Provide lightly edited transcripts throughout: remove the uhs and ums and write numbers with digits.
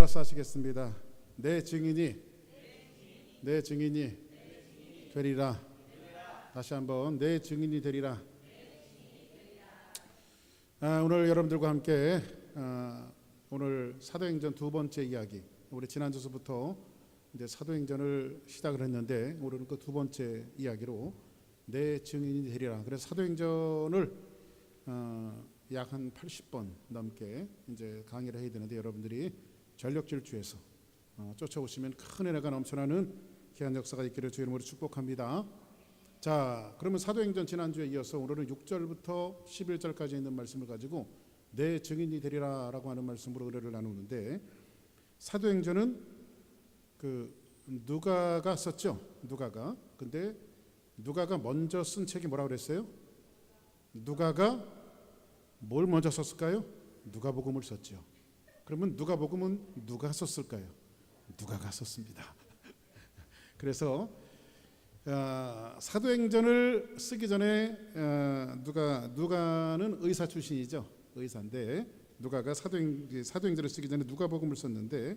따라서 하시겠습니다. 내 증인이 되리라. 다시 한번 내 증인이 되리라. 오늘 여러분들과 함께 오늘 사도행전 두 번째 이야기, 우리 지난주부터 이제 사도행전을 시작을 했는데 오늘은 그 두 번째 이야기로 내 증인이 되리라. 그래서 사도행전을 약 한 80번 넘게 이제 강의를 해야 되는데 여러분들이 전력 질주해서 쫓아오시면 큰 은혜가 넘쳐나는 귀한 역사가 있기를 주의 이름으로 축복합니다. 자, 그러면 사도행전 지난주에 이어서 오늘은 6절부터 11절까지 있는 말씀을 가지고 내 증인이 되리라 라고 하는 말씀으로 은혜를 나누는데, 사도행전은 누가가 썼죠. 누가가. 근데 누가가 먼저 쓴 책이 뭐라고 그랬어요? 누가가 뭘 먼저 썼을까요? 누가복음을 썼죠. 그러면 누가복음은 누가 썼을까요? 누가가 썼습니다. 그래서 사도행전을 쓰기 전에 누가는 의사 출신이죠. 의사인데 누가가 사도행전을 쓰기 전에 누가복음을 썼는데,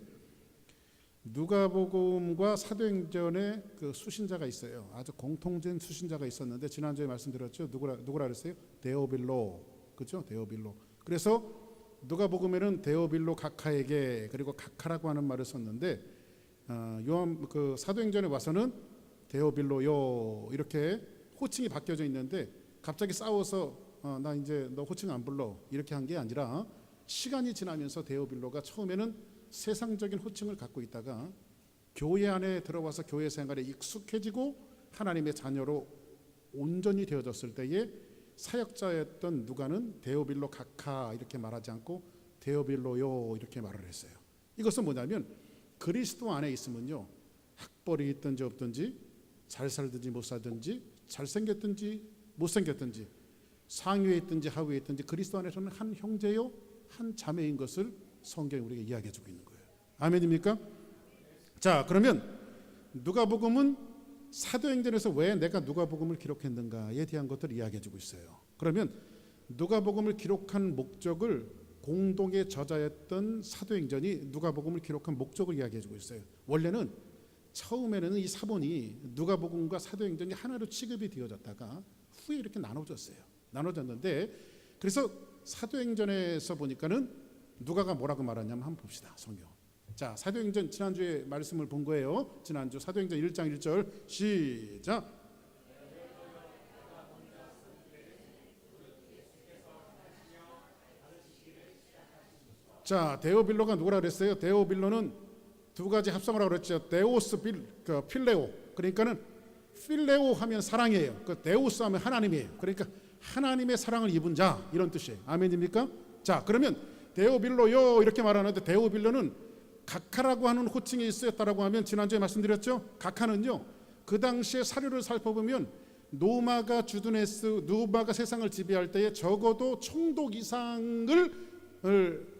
누가복음과 사도행전에 그 수신자가 있어요. 아주 공통된 수신자가 있었는데 지난주에 말씀드렸죠. 누구라 그랬어요? 데오빌로. 그렇죠? 데오빌로. 그래서 누가복음에는 데오빌로 각하에게, 그리고 각하라고 하는 말을 썼는데 사도행전에 와서는 데오빌로요 이렇게 호칭이 바뀌어져 있는데, 갑자기 싸워서 나 이제 너 호칭 안 불러 이렇게 한 게 아니라 시간이 지나면서 데오빌로가 처음에는 세상적인 호칭을 갖고 있다가 교회 안에 들어와서 교회 생활에 익숙해지고 하나님의 자녀로 온전히 되어졌을 때에 사역자였던 누가는 데오빌로 각하 이렇게 말하지 않고 데오빌로요 이렇게 말을 했어요. 이것은 뭐냐면 그리스도 안에 있으면요, 학벌이 있든지 없든지, 잘 살든지 못 살든지, 잘생겼든지 못생겼든지, 상위에 있든지 하위에 있든지 그리스도 안에서는 한 형제요 한 자매인 것을 성경이 우리에게 이야기해 주고 있는 거예요. 아멘입니까? 자, 그러면 누가복음은 사도행전에서 왜 내가 누가복음을 기록했는가에 대한 것들을 이야기해 주고 있어요. 그러면 누가복음을 기록한 목적을 공동의 저자였던 사도행전이 누가복음을 기록한 목적을 이야기해 주고 있어요. 원래는 처음에는 이 사본이 누가복음과 사도행전이 하나로 취급이 되어졌다가 후에 이렇게 나눠졌는데, 그래서 사도행전에서 보니까는 누가가 뭐라고 말하냐면 한번 봅시다. 성경. 자, 사도행전 지난주에 말씀을 본 거예요. 지난주 사도행전 1장 1절 시작. 자, 데오빌로가 누구라 그랬어요? 데오빌로는 두 가지 합성을 하고 그랬죠. 데오스 필레오. 그러니까는 필레오 하면 사랑이에요. 데오스 하면 하나님이에요. 그러니까 하나님의 사랑을 입은 자, 이런 뜻이에요. 아멘입니까? 자, 그러면 데오빌로요 이렇게 말하는데, 데오빌로는 각하라고 하는 호칭이 쓰였다라고 하면 지난주에 말씀드렸죠. 각하는요, 그 당시에 사료를 살펴보면 노마가 세상을 지배할 때에 적어도 총독 이상을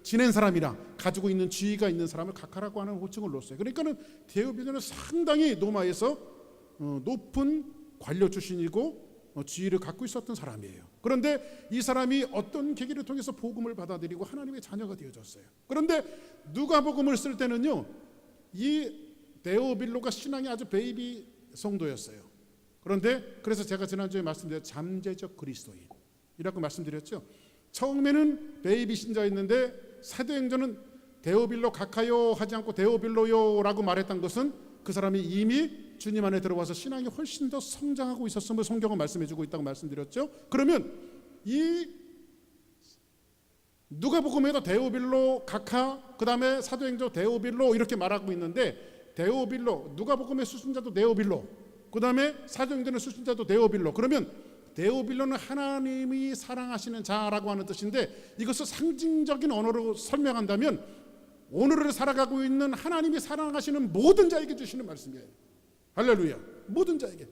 지낸 사람이라 가지고 있는 지위가 있는 사람을 각하라고 하는 호칭을 넣었어요. 그러니까는 데오빌로는 상당히 노마에서 높은 관료 출신이고 지위를 갖고 있었던 사람이에요. 그런데 이 사람이 어떤 계기를 통해서 복음을 받아들이고 하나님의 자녀가 되어졌어요. 그런데 누가복음을 쓸 때는요, 이 데오빌로가 신앙이 아주 베이비 성도였어요. 그런데 그래서 제가 지난주에 말씀드렸죠. 잠재적 그리스도인이라고 말씀드렸죠. 처음에는 베이비 신자였는데 사도행전은 데오빌로 각하요 하지 않고 데오빌로요라고 말했던 것은 그 사람이 이미 주님 안에 들어와서 신앙이 훨씬 더 성장하고 있었음을 성경은 말씀해주고 있다고 말씀드렸죠. 그러면 이 누가복음에도 데오빌로 각하, 그 다음에 사도행전 데오빌로 이렇게 말하고 있는데, 데오빌로 누가복음의 수신자도 데오빌로, 그 다음에 사도행전의 수신자도 데오빌로. 그러면 데오빌로는 하나님이 사랑하시는 자라고 하는 뜻인데, 이것을 상징적인 언어로 설명한다면 오늘을 살아가고 있는 하나님이 사랑하시는 모든 자에게 주시는 말씀이에요. 할렐루야. 모든 자에게.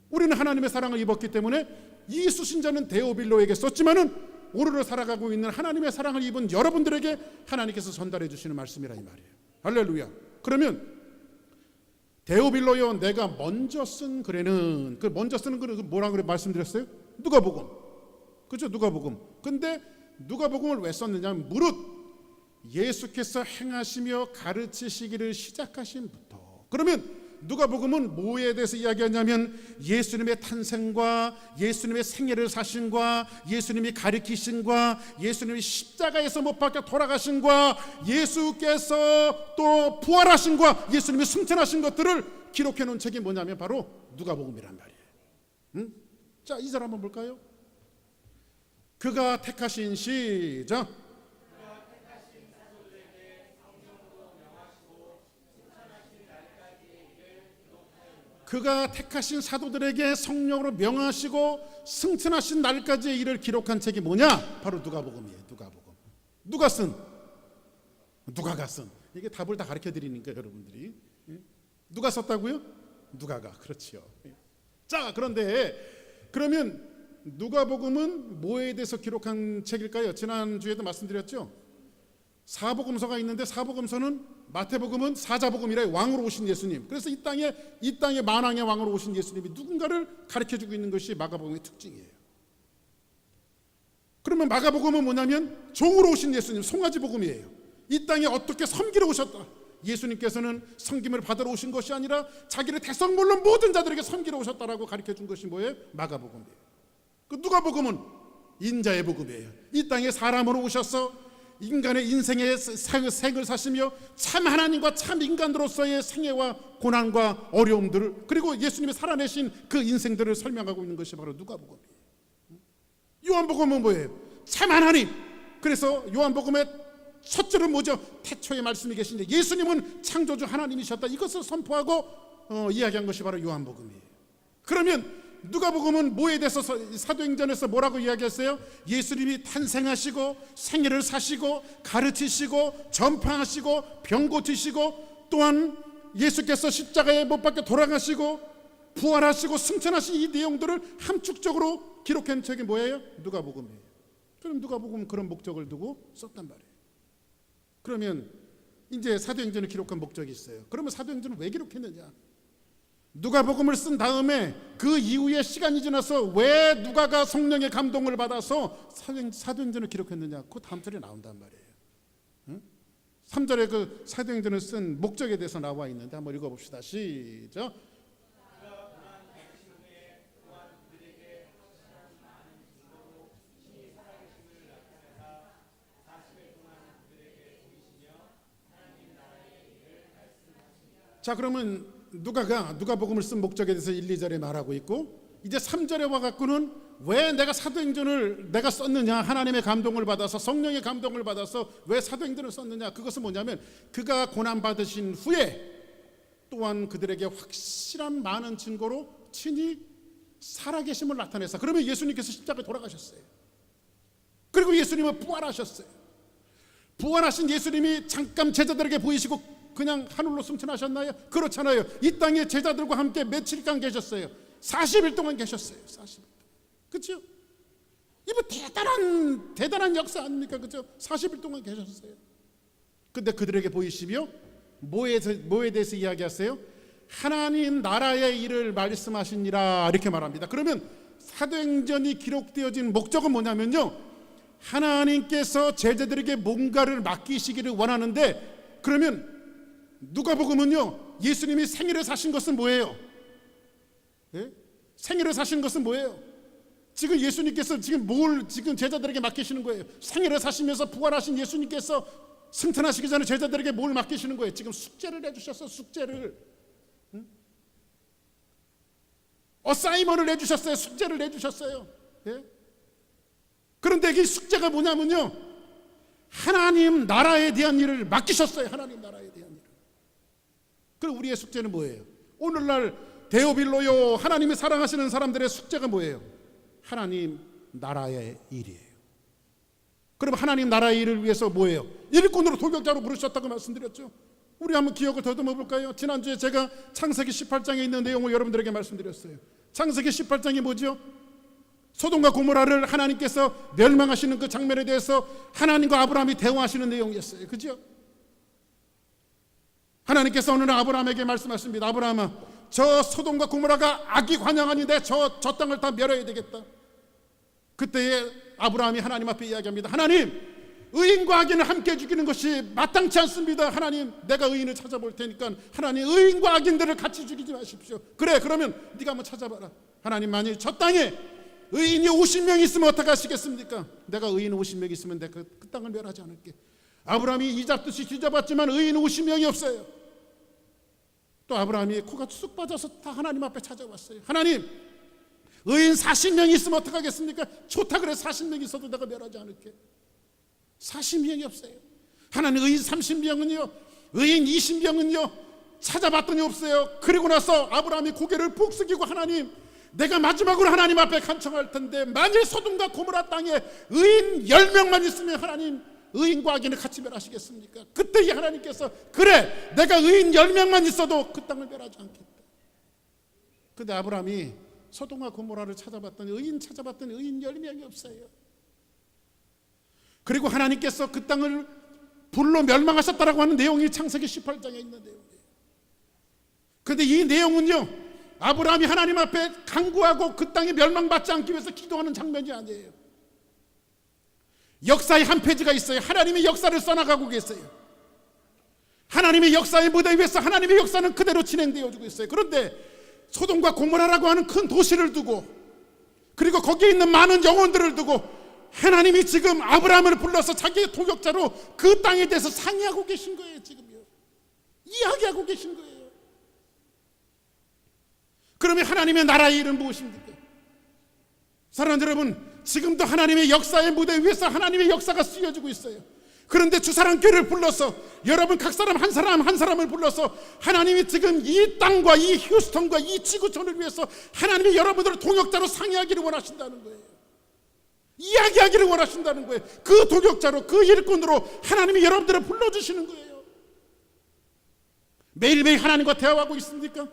우리는 하나님의 사랑을 입었기 때문에 이 수신자는 데오빌로에게 썼지만은 오늘을 살아가고 있는 하나님의 사랑을 입은 여러분들에게 하나님께서 전달해 주시는 말씀이라 이 말이에요. 할렐루야. 그러면 데오빌로요, 내가 먼저 쓴 글에는, 그 먼저 쓰는 글은 뭐라고 말씀드렸어요? 누가복음. 그렇죠? 누가복음. 근데 누가복음을 왜 썼느냐? 무릇 예수께서 행하시며 가르치시기를 시작하신부터. 그러면 누가복음은 뭐에 대해서 이야기하냐면 예수님의 탄생과 예수님의 생애를 사신과 예수님이 가르치신과 예수님이 십자가에서 못 박혀 돌아가신과 예수께서 또 부활하신과 예수님이 승천하신 것들을 기록해 놓은 책이 뭐냐면 바로 누가복음이란 말이에요. 자, 2절 한번 볼까요? 그가 택하신 시작. 그가 택하신 사도들에게 성령으로 명하시고 승천하신 날까지의 일을 기록한 책이 뭐냐? 바로 누가복음이에요. 누가복음. 누가 쓴? 누가가 쓴. 이게 답을 다 가르쳐 드리니까 여러분들이. 누가 썼다고요? 누가가. 그렇지요. 자, 그런데 그러면 누가복음은 뭐에 대해서 기록한 책일까요? 지난주에도 말씀드렸죠. 사복음서가 있는데 사복음서는 마태복음은 사자복음이라 왕으로 오신 예수님. 그래서 이 땅에 만왕의 왕으로 오신 예수님이 누군가를 가르쳐주고 있는 것이 마가복음의 특징이에요. 그러면 마가복음은 뭐냐면 종으로 오신 예수님, 송아지복음이에요. 이 땅에 어떻게 섬기러 오셨다. 예수님께서는 섬김을 받으러 오신 것이 아니라 자기를 대성물로 모든 자들에게 섬기러 오셨다라고 가르쳐준 것이 뭐예요? 마가복음이에요. 그 누가복음은 인자의 복음이에요. 이 땅에 사람으로 오셔서 인간의 인생의 생을 사시며 참 하나님과 참 인간으로서의 생애와 고난과 어려움들을 그리고 예수님이 살아내신 그 인생들을 설명하고 있는 것이 바로 누가복음이에요. 요한복음은 뭐예요? 참 하나님. 그래서 요한복음의 첫 절은 뭐죠? 태초에 말씀이 계신데 예수님은 창조주 하나님이셨다. 이것을 선포하고 이야기한 것이 바로 요한복음이에요. 그러면 누가복음은 뭐에 대해서 사도행전에서 뭐라고 이야기했어요? 예수님이 탄생하시고 생애를 사시고 가르치시고 전파하시고 병 고치시고 또한 예수께서 십자가에 못 박혀 돌아가시고 부활하시고 승천하신 이 내용들을 함축적으로 기록한 책이 뭐예요? 누가복음이에요. 그럼 누가복음은 그런 목적을 두고 썼단 말이에요. 그러면 이제 사도행전을 기록한 목적이 있어요. 그러면 사도행전을 왜 기록했느냐? 누가복음을 쓴 다음에 그 이후에 시간이 지나서 왜 누가가 성령의 감동을 받아서 사도행전을 기록했느냐? 그 다음 절에 나온단 말이에요. 3절에 그 사도행전을 쓴 목적에 대해서 나와 있는데 한번 읽어봅시다. 시작. 자, 그러면 누가복음을 쓴 목적에 대해서 1, 2절에 말하고 있고 이제 3절에 와갖고는 왜 내가 사도행전을 내가 썼느냐? 하나님의 감동을 받아서 성령의 감동을 받아서 왜 사도행전을 썼느냐? 그것은 뭐냐면 그가 고난받으신 후에 또한 그들에게 확실한 많은 증거로 친히 살아계심을 나타내서 그러면 예수님께서 십자가에 돌아가셨어요. 그리고 예수님은 부활하셨어요. 부활하신 예수님이 잠깐 제자들에게 보이시고 그냥 하늘로 승천하셨나요? 그렇잖아요. 이 땅에 제자들과 함께 며칠간 계셨어요. 40일 동안 계셨어요. 40일 동안. 그렇죠? 이거 대단한 역사 아닙니까? 그렇죠? 40일 동안 계셨어요. 근데 그들에게 보이시며 뭐에 대해서 이야기하세요? 하나님 나라의 일을 말씀하시니라 이렇게 말합니다. 그러면 사도행전이 기록되어진 목적은 뭐냐면요. 하나님께서 제자들에게 뭔가를 맡기시기를 원하는데 그러면 누가복음은요 예수님이 생애를 사신 것은 뭐예요? 예? 생애를 사신 것은 뭐예요? 지금 예수님께서 지금 제자들에게 맡기시는 거예요? 생애를 사시면서 부활하신 예수님께서 승천하시기 전에 제자들에게 뭘 맡기시는 거예요? 지금 숙제를 해주셨어. 숙제를 어사이먼을 내주셨어요. 숙제를 내주셨어요. 예? 그런데 이 숙제가 뭐냐면요 하나님 나라에 대한 일을 맡기셨어요. 하나님 나라에 대한 일을. 그럼 우리의 숙제는 뭐예요? 오늘날 데오빌로요 하나님이 사랑하시는 사람들의 숙제가 뭐예요? 하나님 나라의 일이에요. 그럼 하나님 나라의 일을 위해서 뭐예요? 일꾼으로 도격자로 부르셨다고 말씀드렸죠. 우리 한번 기억을 더듬어 볼까요? 지난주에 제가 창세기 18장에 있는 내용을 여러분들에게 말씀드렸어요. 창세기 18장이 뭐죠? 소돔과 고모라를 하나님께서 멸망하시는 그 장면에 대해서 하나님과 아브라함이 대화하시는 내용이었어요. 그죠? 하나님께서 어느 날 아브라함에게 말씀하십니다. 아브라함아, 저 소돔과 고모라가 악이 관영하는데 저 땅을 다 멸해야 되겠다. 그때에 아브라함이 하나님 앞에 이야기합니다. 하나님, 의인과 악인을 함께 죽이는 것이 마땅치 않습니다. 하나님, 내가 의인을 찾아볼 테니까 하나님 의인과 악인들을 같이 죽이지 마십시오. 그래, 그러면 네가 한번 찾아봐라. 하나님, 만일 저 땅에 의인이 50명 있으면 어떻게 하시겠습니까? 내가 의인 50명 있으면 내가 그 땅을 멸하지 않을게. 아브라함이 이 잡듯이 뒤져봤지만 의인 50명이 없어요. 또 아브라함이 코가 쑥 빠져서 다 하나님 앞에 찾아왔어요. 하나님, 의인 40명이 있으면 어떡하겠습니까? 좋다 그래, 40명이 있어도 내가 멸하지 않을게. 40명이 없어요. 하나님, 의인 30명은요, 의인 20명은요, 찾아봤더니 없어요. 그리고 나서 아브라함이 고개를 푹 숙이고, 하나님, 내가 마지막으로 하나님 앞에 간청할 텐데 만일 소돔과 고모라 땅에 의인 10명만 있으면 하나님, 의인과 악인을 같이 멸하시겠습니까? 그때 이 하나님께서, 그래, 내가 의인 10명만 있어도 그 땅을 멸하지 않겠다. 근데 아브라함이 소돔과 고모라를 찾아봤더니, 의인 찾아봤더니 의인 10명이 없어요. 그리고 하나님께서 그 땅을 불로 멸망하셨다라고 하는 내용이 창세기 18장에 있는 내용이에요. 그런데 이 내용은요, 아브라함이 하나님 앞에 간구하고 그 땅이 멸망받지 않기 위해서 기도하는 장면이 아니에요. 역사의 한 페이지가 있어요. 하나님의 역사를 써나가고 계세요. 하나님의 역사의 무대 위에서 하나님의 역사는 그대로 진행되어지고 있어요. 그런데 소돔과 고모라라고 하는 큰 도시를 두고, 그리고 거기에 있는 많은 영혼들을 두고 하나님이 지금 아브라함을 불러서 자기의 동역자로 그 땅에 대해서 상의하고 계신 거예요. 지금요, 이야기하고 계신 거예요. 그러면 하나님의 나라의 일은 무엇입니까? 사랑하는 여러분, 지금도 하나님의 역사의 무대 위에서 하나님의 역사가 쓰여지고 있어요. 그런데 주사랑교회를 불러서, 여러분 각 사람 한 사람 한 사람을 불러서 하나님이 지금 이 땅과 이 휴스턴과 이 지구촌을 위해서 하나님이 여러분들을 동역자로 상의하기를 원하신다는 거예요. 이야기하기를 원하신다는 거예요. 그 동역자로, 그 일꾼으로 하나님이 여러분들을 불러주시는 거예요. 매일매일 하나님과 대화하고 있습니까?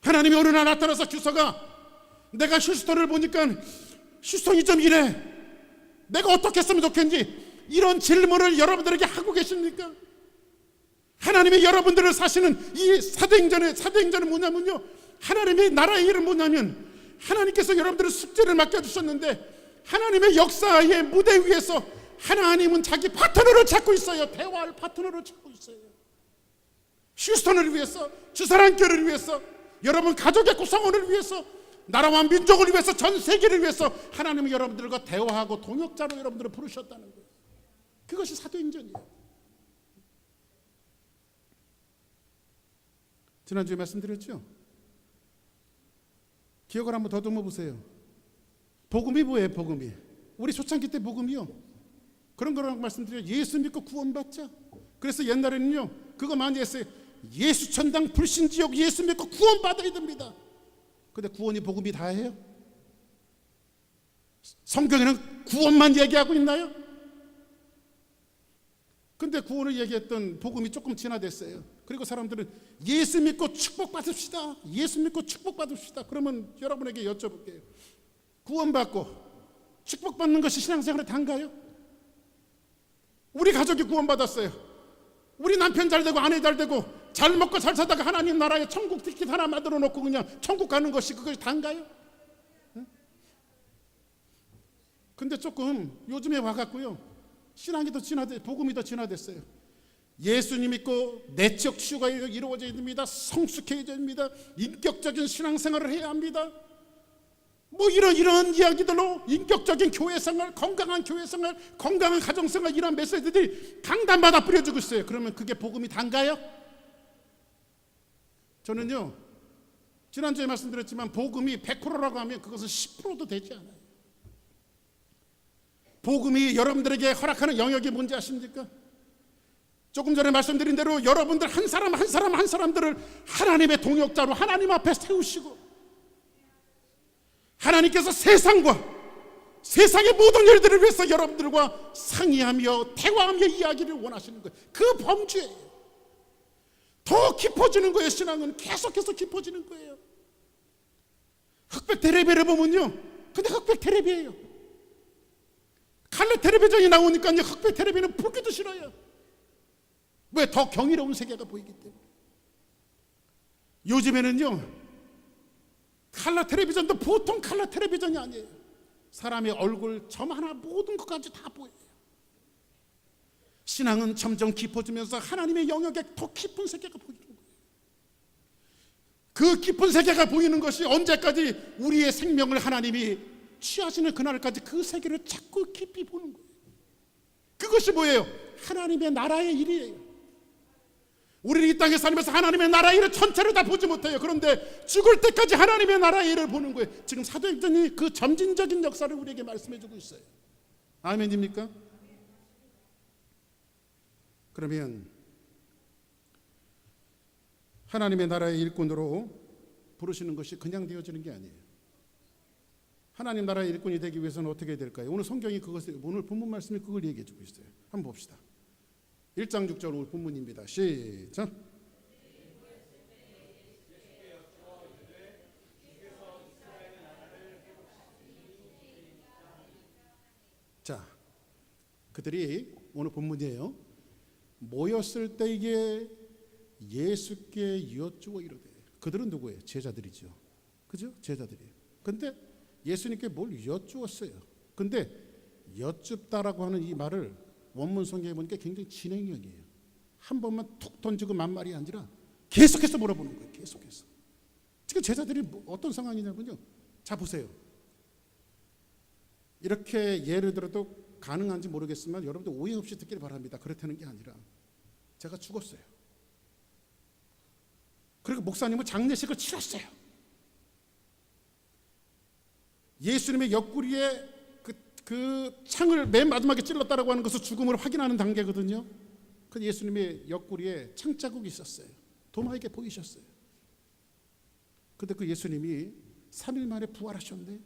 하나님이 어느 날 나타나서, 규서가, 내가 휴스턴을 보니까 휴스턴이 좀 이래, 내가 어떻게 했으면 좋겠니? 이런 질문을 여러분들에게 하고 계십니까? 하나님이 여러분들을 사시는 이 사도행전은 뭐냐면요, 하나님의 나라의 일은 뭐냐면, 하나님께서 여러분들의 숙제를 맡겨주셨는데 하나님의 역사의 무대 위에서 하나님은 자기 파트너를 찾고 있어요. 대화할 파트너를 찾고 있어요. 휴스턴을 위해서, 주사랑교회를 위해서, 여러분 가족의 구성원을 위해서, 나라와 민족을 위해서, 전 세계를 위해서 하나님은 여러분들과 대화하고 동역자로 여러분들을 부르셨다는 거예요. 그것이 사도행전이에요. 지난주에 말씀드렸죠? 기억을 한번 더듬어 보세요. 복음이 뭐예요? 복음이, 우리 초창기 때 복음이요, 그런 거라고 말씀드려요. 예수 믿고 구원받자. 그래서 옛날에는요 그거 많이 했어요. 예수 천당 불신지옥 예수 믿고 구원받아야 됩니다. 근데 구원이 복음이 다예요? 성경에는 구원만 얘기하고 있나요? 근데 구원을 얘기했던 복음이 조금 진화됐어요. 그리고 사람들은 예수 믿고 축복받읍시다, 예수 믿고 축복받읍시다. 그러면 여러분에게 여쭤볼게요. 구원받고 축복받는 것이 신앙생활에 단가요? 우리 가족이 구원받았어요. 우리 남편 잘 되고 아내 잘 되고 잘 먹고 잘 살다가 하나님 나라에 천국 티켓 하나 만들어 놓고 그냥 천국 가는 것이, 그것이 단가요? 응? 근데 조금 요즘에 와갖고요, 신앙이 더 진화돼, 복음이 더 진화됐어요. 예수님 믿고 내적 치유가 이루어져야 됩니다. 성숙해져야 됩니다. 인격적인 신앙생활을 해야 합니다. 뭐 이런 이야기들로 인격적인 교회생활, 건강한 교회생활, 건강한 가정생활, 이런 메시지들이 강단마다 뿌려지고 있어요. 그러면 그게 복음이 단가요? 저는요, 지난주에 말씀드렸지만 복음이 100%라고 하면 그것은 10%도 되지 않아요. 복음이 여러분들에게 허락하는 영역이 뭔지 아십니까? 조금 전에 말씀드린 대로 여러분들 한 사람들을 하나님의 동역자로 하나님 앞에 세우시고, 하나님께서 세상의 모든 일들을 위해서 여러분들과 상의하며 대화하며 이야기를 원하시는 거예요. 그 범주예요. 더 깊어지는 거예요. 신앙은 계속해서 깊어지는 거예요. 흑백 텔레비를 보면요, 근데 흑백 텔레비예요. 칼라 텔레비전이 나오니까요, 흑백 텔레비는 보기도 싫어요. 왜? 더 경이로운 세계가 보이기 때문에. 요즘에는요, 칼라 텔레비전도 보통 칼라 텔레비전이 아니에요. 사람의 얼굴 점 하나 모든 것까지 다 보여요. 신앙은 점점 깊어지면서 하나님의 영역에 더 깊은 세계가 보이는 거예요. 그 깊은 세계가 보이는 것이 언제까지 우리의 생명을 하나님이 취하시는 그날까지 그 세계를 자꾸 깊이 보는 거예요. 그것이 뭐예요? 하나님의 나라의 일이에요. 우리는 이 땅에 살면서 하나님의 나라의 일을 전체를 다 보지 못해요. 그런데 죽을 때까지 하나님의 나라의 일을 보는 거예요. 지금 사도행전이 그 점진적인 역사를 우리에게 말씀해 주고 있어요. 아멘입니까? 그러면 하나님의 나라의 일꾼으로 부르시는 것이 그냥 되어지는 게 아니에요. 하나님 나라의 일꾼이 되기 위해서는 어떻게 될까요? 오늘 성경이 그것을, 오늘 본문 말씀이 그걸 얘기해 주고 있어요. 한번 봅시다. 1장 6절 오늘 본문입니다. 시작. 자, 그들이 오늘 본문이에요. 모였을 때 이게 예수께 여쭈어 이르되, 그들은 누구예요? 제자들이죠. 그죠? 제자들이에요. 근데 예수님께 뭘 여쭈었어요. 근데 여쭙다라고 하는 이 말을 원문 성경에 보니까 굉장히 진행형이에요. 한 번만 툭 던지고 만말이 아니라 계속해서 물어보는 거예요. 계속해서. 지금 제자들이 어떤 상황이냐면요. 자, 보세요. 이렇게 예를 들어도 가능한지 모르겠지만 여러분들 오해 없이 듣기를 바랍니다. 그렇다는 게 아니라 제가 죽었어요. 그리고 목사님은 장례식을 치렀어요. 예수님의 옆구리에 그 창을 맨 마지막에 찔렀다라고 하는 것은 죽음을 확인하는 단계거든요. 그 예수님의 옆구리에 창자국이 있었어요. 도마에게 보이셨어요. 근데 그 예수님이 3일 만에 부활하셨네.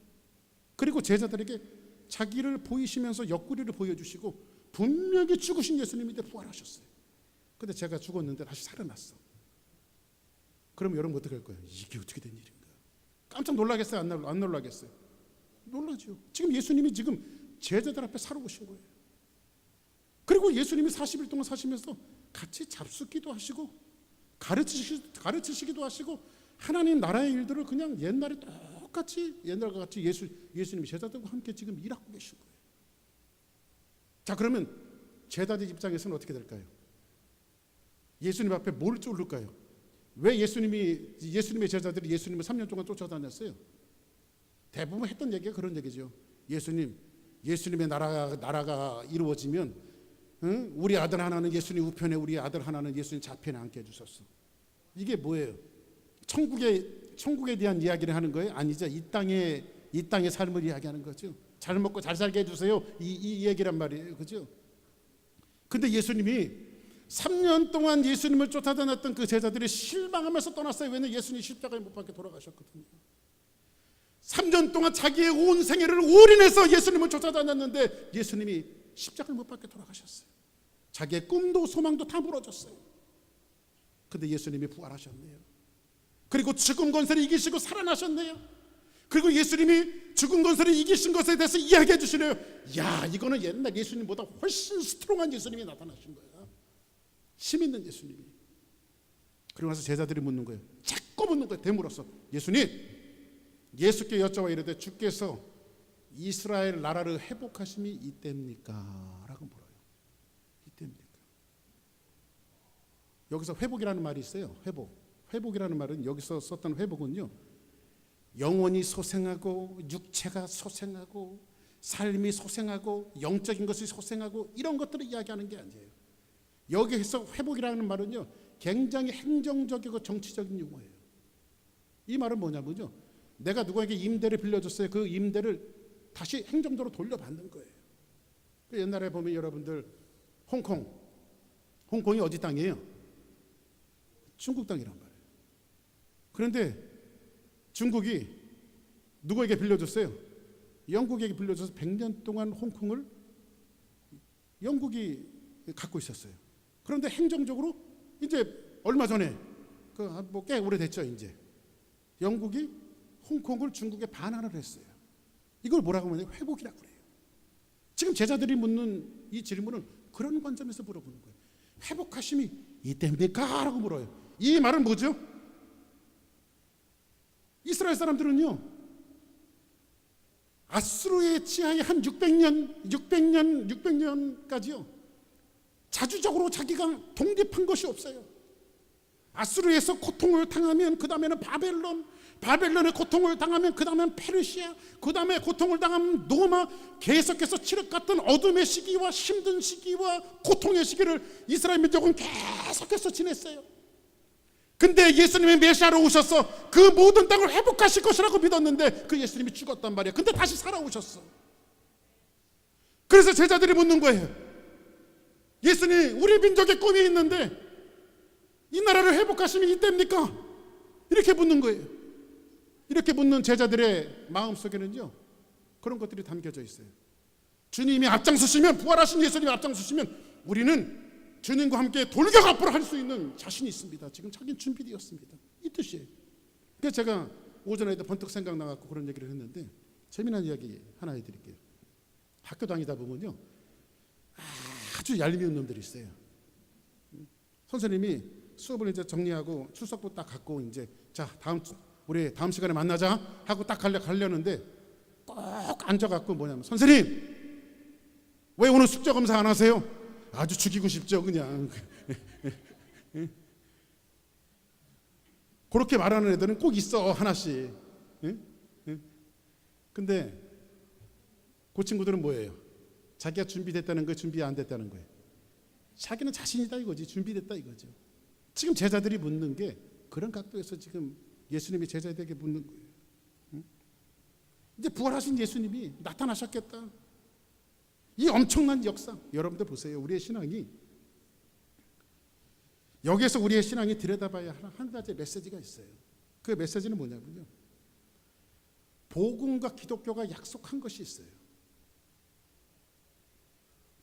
그리고 제자들에게 자기를 보이시면서 옆구리를 보여주시고 분명히 죽으신 예수님인데 부활하셨어요. 근데 제가 죽었는데 다시 살아났어. 그럼 여러분 어떻게 할 거예요? 이게 어떻게 된 일인가? 깜짝 놀라겠어요? 안 놀라겠어요? 놀라죠. 지금 예수님이 지금 제자들 앞에 살아오신 거예요. 그리고 예수님이 40일 동안 사시면서 같이 잡숫기도 하시고 가르치시기도 하시고 하나님 나라의 일들을 그냥 옛날에 똑같이 옛날과 같이 예수님이 제자들과 함께 지금 일하고 계신 거예요. 자, 그러면 제자들 입장에서는 어떻게 될까요? 예수님 앞에 뭘 쫄를까요? 왜 예수님의 제자들이 예수님을 3년 동안 쫓아다녔어요? 대부분 했던 얘기가 그런 얘기죠. 예수님의 나라가 이루어지면, 응? 우리 아들 하나는 예수님 우편에, 우리 아들 하나는 예수님 좌편에 앉게 해주셨어. 이게 뭐예요? 천국에 대한 이야기를 하는 거예요? 아니죠. 이 땅의 삶을 이야기하는 거죠. 잘 먹고 잘 살게 해주세요. 이 얘기란 말이에요. 그죠? 근데 예수님이 3년 동안 예수님을 쫓아다녔던 그 제자들이 실망하면서 떠났어요. 왜냐하면 예수님이 십자가에 못 박혀 돌아가셨거든요. 3년 동안 자기의 온 생애를 올인해서 예수님을 쫓아다녔는데 예수님이 십자가를 못 박혀 돌아가셨어요. 자기의 꿈도 소망도 다 무너졌어요. 근데 예수님이 부활하셨네요. 그리고 죽음 권세를 이기시고 살아나셨네요. 그리고 예수님이 죽음 권세를 이기신 것에 대해서 이야기해 주시네요. 야, 이거는 옛날 예수님보다 훨씬 스트롱한 예수님이 나타나신 거예요. 힘 있는 예수님이. 그러고 나서 제자들이 묻는 거예요. 자꾸 묻는 거예요. 되물어서. 예수께 여쭤와 이르되 주께서 이스라엘 나라를 회복하심이 이때입니까? 라고 물어요. 이때입니까? 여기서 회복이라는 말이 있어요. 회복이라는 말은 여기서 썼던 회복은요, 영혼이 소생하고 육체가 소생하고 삶이 소생하고 영적인 것이 소생하고 이런 것들을 이야기하는 게 아니에요. 여기에서 회복이라는 말은요, 굉장히 행정적이고 정치적인 용어예요. 이 말은 뭐냐면요, 내가 누구에게 임대를 빌려줬어요. 그 임대를 다시 행정적으로 돌려받는 거예요. 옛날에 보면 여러분들 홍콩이 어디 땅이에요? 중국 땅이란 말이에요. 그런데 중국이 누구에게 빌려줬어요? 영국에게 빌려줘서 100년 동안 홍콩을 영국이 갖고 있었어요. 그런데 행정적으로 이제 얼마 전에 뭐 꽤 오래됐죠. 이제 영국이 홍콩을 중국에 반환을 했어요. 이걸 뭐라고 하면 회복이라고 그래요. 지금 제자들이 묻는 이 질문은 그런 관점에서 물어보는 거예요. 회복하심이 이때입니까? 라고 물어요. 이 말은 뭐죠? 이스라엘 사람들은요, 아수르의 지하에 한 600년까지요 자주적으로 자기가 독립한 것이 없어요. 아수르에서 고통을 당하면 그 다음에는 바벨론의 고통을 당하면 그 다음엔 페르시아, 그 다음에 고통을 당하면 로마, 계속해서 칠흑 같은 어둠의 시기와 힘든 시기와 고통의 시기를 이스라엘 민족은 계속해서 지냈어요. 근데 예수님이 메시아로 오셔서 그 모든 땅을 회복하실 것이라고 믿었는데 그 예수님이 죽었단 말이야. 근데 다시 살아오셨어. 그래서 제자들이 묻는 거예요. 예수님, 우리 민족의 꿈이 있는데 이 나라를 회복하시면 이때입니까? 이렇게 묻는 거예요. 이렇게 묻는 제자들의 마음속에는요, 그런 것들이 담겨져 있어요. 주님이 앞장서시면, 부활하신 예수님이 앞장서시면 우리는 주님과 함께 돌격 앞으로 할 수 있는 자신이 있습니다. 지금 자기는 준비되었습니다. 이 뜻이에요. 그래서 제가 오전에도 번뜩 생각나갖고 그런 얘기를 했는데, 재미난 이야기 하나 해드릴게요. 학교 다니다 보면요, 아주 얄미운 놈들이 있어요. 선생님이 수업을 이제 정리하고 출석부 딱 갖고 이제 자 우리 다음 시간에 만나자 하고 딱 가려는데 꼭 앉아갖고 뭐냐면, 선생님 왜 오늘 숙제 검사 안 하세요? 아주 죽이고 싶죠 그냥. 그렇게 말하는 애들은 꼭 있어, 하나씩. 근데 그 친구들은 뭐예요? 자기가 준비됐다는 거예요? 준비 안 됐다는 거예요? 자기는 자신이다 이거지, 준비됐다 이거죠. 지금 제자들이 묻는 게 그런 각도에서 지금 예수님이 제자들에게 묻는 거예요. 이제 부활하신 예수님이 나타나셨겠다. 이 엄청난 역사, 여러분들 보세요. 우리의 신앙이, 여기에서 우리의 신앙이 들여다봐야 한 가지 메시지가 있어요. 그 메시지는 뭐냐면요, 복음과 기독교가 약속한 것이 있어요.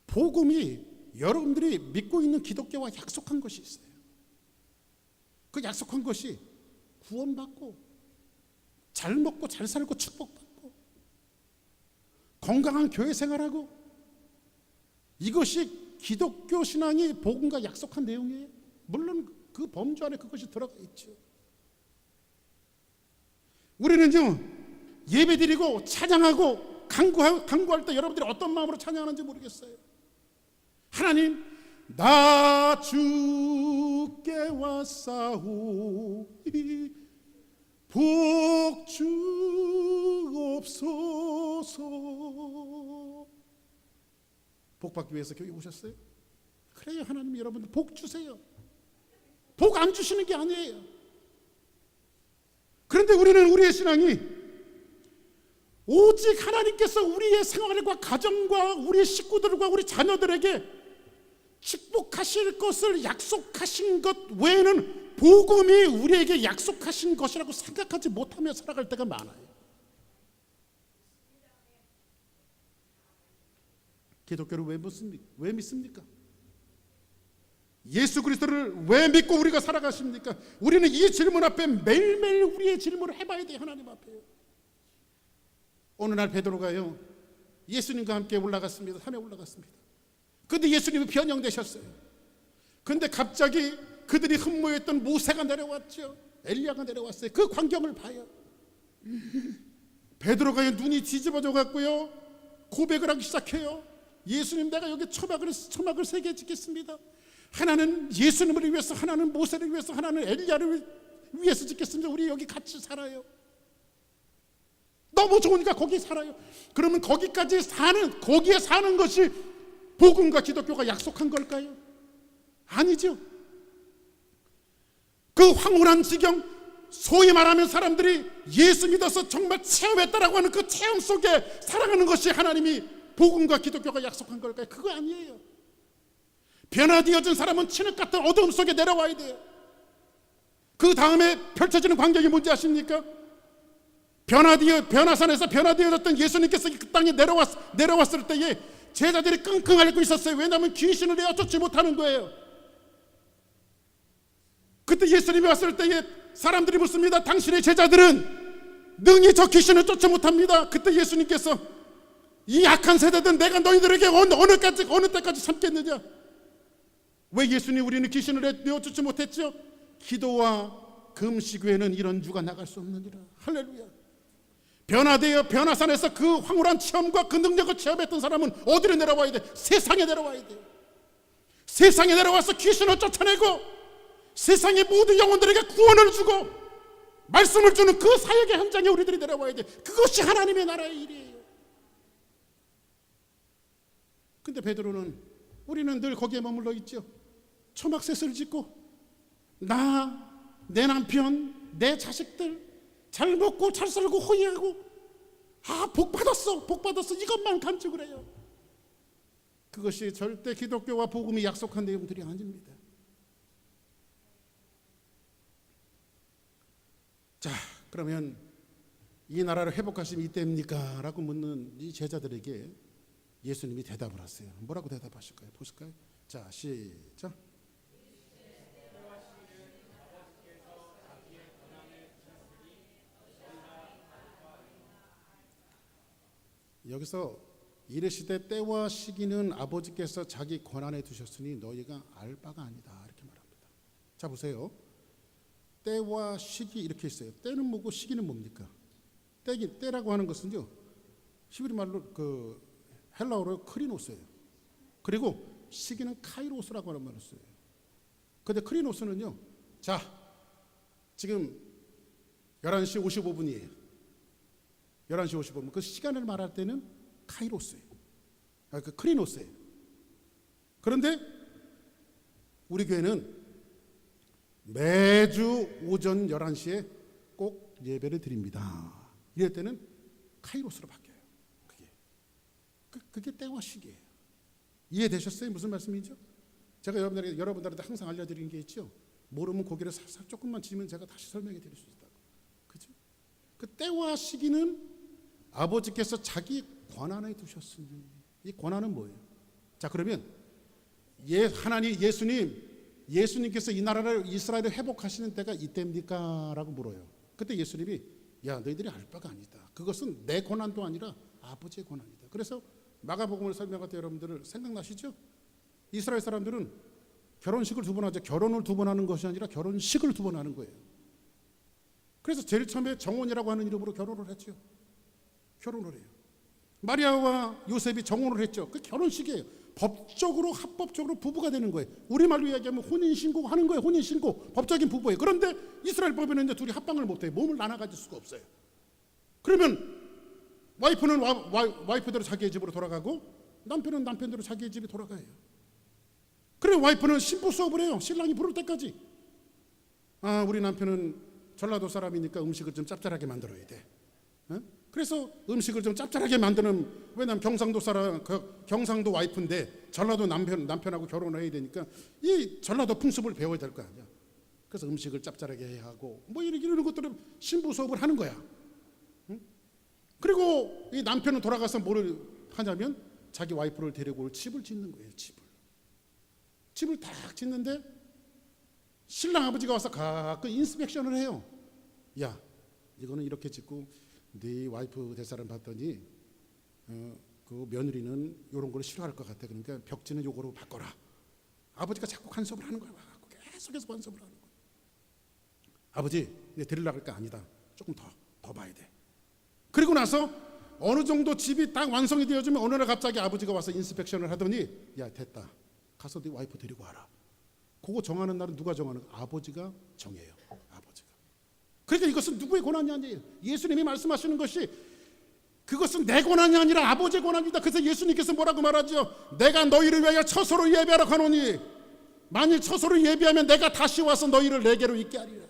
복음이 여러분들이 믿고 있는 기독교와 약속한 것이 있어요. 그 약속한 것이 구원받고 잘 먹고 잘 살고 축복받고 건강한 교회 생활하고, 이것이 기독교 신앙이 복음과 약속한 내용이에요. 물론 그 범주 안에 그것이 들어가 있죠. 우리는요, 예배드리고 찬양하고 간구할 때 여러분들이 어떤 마음으로 찬양하는지 모르겠어요. 하나님, 나 주께 왔사오니 복 주옵소서. 복 받기 위해서 교회 오셨어요? 그래요. 하나님이 여러분들 복 주세요. 복 안 주시는 게 아니에요. 그런데 우리는 우리의 신앙이 오직 하나님께서 우리의 생활과 가정과 우리 식구들과 우리 자녀들에게 축복하실 것을 약속하신 것 외에는 복음이 우리에게 약속하신 것이라고 생각하지 못하며 살아갈 때가 많아요. 기독교를 왜 믿습니까? 예수 그리스도를 왜 믿고 우리가 살아가십니까? 우리는 이 질문 앞에 매일매일 우리의 질문을 해봐야 돼요. 하나님 앞에. 어느 날 베드로가요, 예수님과 함께 올라갔습니다. 산에 올라갔습니다. 근데 예수님이 변형되셨어요. 근데 갑자기 그들이 흠모했던 모세가 내려왔죠. 엘리야가 내려왔어요. 그 광경을 봐요. 베드로가 눈이 뒤집어져 갖고요, 고백을 하기 시작해요. 예수님, 내가 여기 초막을 3개 짓겠습니다. 하나는 예수님을 위해서, 하나는 모세를 위해서, 하나는 엘리야를 위해서 짓겠습니다. 우리 여기 같이 살아요. 너무 좋으니까 거기 살아요. 그러면 거기에 사는 것이 복음과 기독교가 약속한 걸까요? 아니죠. 그 황홀한 지경, 소위 말하면 사람들이 예수 믿어서 정말 체험했다라고 하는 그 체험 속에 살아가는 것이 하나님이 복음과 기독교가 약속한 걸까요? 그거 아니에요. 변화되어진 사람은 진흙 같은 어두움 속에 내려와야 돼요. 그 다음에 펼쳐지는 광경이 뭔지 아십니까? 변화산에서 변화되어졌던 예수님께서 그 땅에 내려왔을 때에 제자들이 끙끙 앓고 있었어요. 왜냐하면 귀신을 내어쫓지 못하는 거예요. 그때 예수님이 왔을 때에 사람들이 묻습니다. 당신의 제자들은 능히 저 귀신을 쫓지 못합니다. 그때 예수님께서 이 악한 세대들 내가 너희들에게 어느 때까지 참겠느냐? 왜 예수님 우리는 귀신을 내어쫓지 못했죠? 기도와 금식 외에는 이런 유가 나갈 수 없느니라. 할렐루야. 변화산에서 그 황홀한 체험과 그 능력을 체험했던 사람은 어디로 내려와야 돼? 세상에 내려와야 돼요. 세상에 내려와서 귀신을 쫓아내고 세상의 모든 영혼들에게 구원을 주고 말씀을 주는 그 사역의 현장에 우리들이 내려와야 돼. 그것이 하나님의 나라의 일이에요. 근데 베드로는, 우리는 늘 거기에 머물러 있죠. 초막셋을 짓고 나, 내 남편, 내 자식들 잘 먹고 잘 살고 호의하고 복 받았어 이것만 간증을 해요. 그것이 절대 기독교와 복음이 약속한 내용들이 아닙니다. 자, 그러면 이 나라를 회복하심이 이때입니까? 라고 묻는 이 제자들에게 예수님이 대답을 하세요. 뭐라고 대답하실까요? 보실까요? 자, 시작. 여기서 이르시되 때와 시기는 아버지께서 자기 권한에 두셨으니 너희가 알 바가 아니다, 이렇게 말합니다. 자, 보세요. 때와 시기 이렇게 있어요. 때는 뭐고 시기는 뭡니까? 때라고 하는 것은요, 히브리 말로 그 헬라어로 크리노스예요. 그리고 시기는 카이로스라고 하는 말을 써요. 근데 크리노스는요, 자, 지금 11시 55분이에요. 11시 55분. 그 시간을 말할 때는 카이로스예요. 그 크리노스예요. 그런데 우리 교회는 매주 오전 11시에 꼭 예배를 드립니다. 이럴 때는 카이로스로 바뀌어요. 그게 때와 시기예요. 이해되셨어요? 무슨 말씀이죠? 제가 여러분들한테 항상 알려드리는 게 있죠. 모르면 고개를 살살 조금만 쥐면 제가 다시 설명해 드릴 수 있다고. 그죠? 그 때와 시기는 아버지께서 자기 권한에 두셨으니, 이 권한은 뭐예요? 자, 그러면 하나님 예수님께서 이 나라를 이스라엘을 회복하시는 때가 이때입니까? 라고 물어요. 그때 예수님이 야, 너희들이 알 바가 아니다. 그것은 내 권한도 아니라 아버지의 권한이다. 그래서 마가복음을 설명할 때 여러분들 생각나시죠? 이스라엘 사람들은 결혼식을 2번 하죠. 결혼을 2번 하는 것이 아니라 결혼식을 2번 하는 거예요. 그래서 제일 처음에 정혼이라고 하는 이름으로 결혼을 했죠. 결혼을 해요. 마리아와 요셉이 정혼을 했죠. 그 결혼식이에요. 법적으로 합법적으로 부부가 되는 거예요. 우리말로 이야기하면 혼인신고 하는 거예요. 혼인신고 법적인 부부예요. 그런데 이스라엘 법에는 이제 둘이 합방을 못해요. 몸을 나눠 가질 수가 없어요. 그러면 와이프는 와이프대로 자기의 집으로 돌아가고 남편은 남편대로 자기의 집에 돌아가요. 그래, 와이프는 신부 수업을 해요. 신랑이 부를 때까지. 우리 남편은 전라도 사람이니까 음식을 좀 짭짤하게 만들어야 돼. 그래서 음식을 좀 짭짤하게 만드는, 왜냐하면 경상도 사람, 경상도 와이프인데 전라도 남편하고 결혼을 해야 되니까 이 전라도 풍습을 배워야 될 거 아니야. 그래서 음식을 짭짤하게 해야 하고 뭐 이런 것들은 신부 수업을 하는 거야. 그리고 이 남편은 돌아가서 뭐를 하냐면 자기 와이프를 데리고 올 집을 짓는 거예요. 집을 딱 짓는데 신랑 아버지가 와서 가끔 인스펙션을 해요. 야, 이거는 이렇게 짓고 네 와이프 될 사람 봤더니 그 며느리는 이런 걸 싫어할 것 같아. 그러니까 벽지는 요거로 바꿔라. 아버지가 자꾸 간섭을 하는 거야. 계속해서 간섭을 하는 거야. 아버지, 내 데리려고 할 거 아니다. 조금 더 봐야 돼. 그리고 나서 어느 정도 집이 딱 완성이 되어지면 어느 날 갑자기 아버지가 와서 인스펙션을 하더니 야, 됐다. 가서 네 와이프 데리고 와라. 그거 정하는 날은 누가 정하는 거야? 아버지가 정해요. 아버지가. 그러니까 이것은 누구의 권한이 아니에요. 예수님이 말씀하시는 것이 그것은 내 권한이 아니라 아버지의 권한이다. 그래서 예수님께서 뭐라고 말하죠? 내가 너희를 위하여 처소로 예배하러 가노니 만일 처소로 예배하면 내가 다시 와서 너희를 내게로 있게 하리라.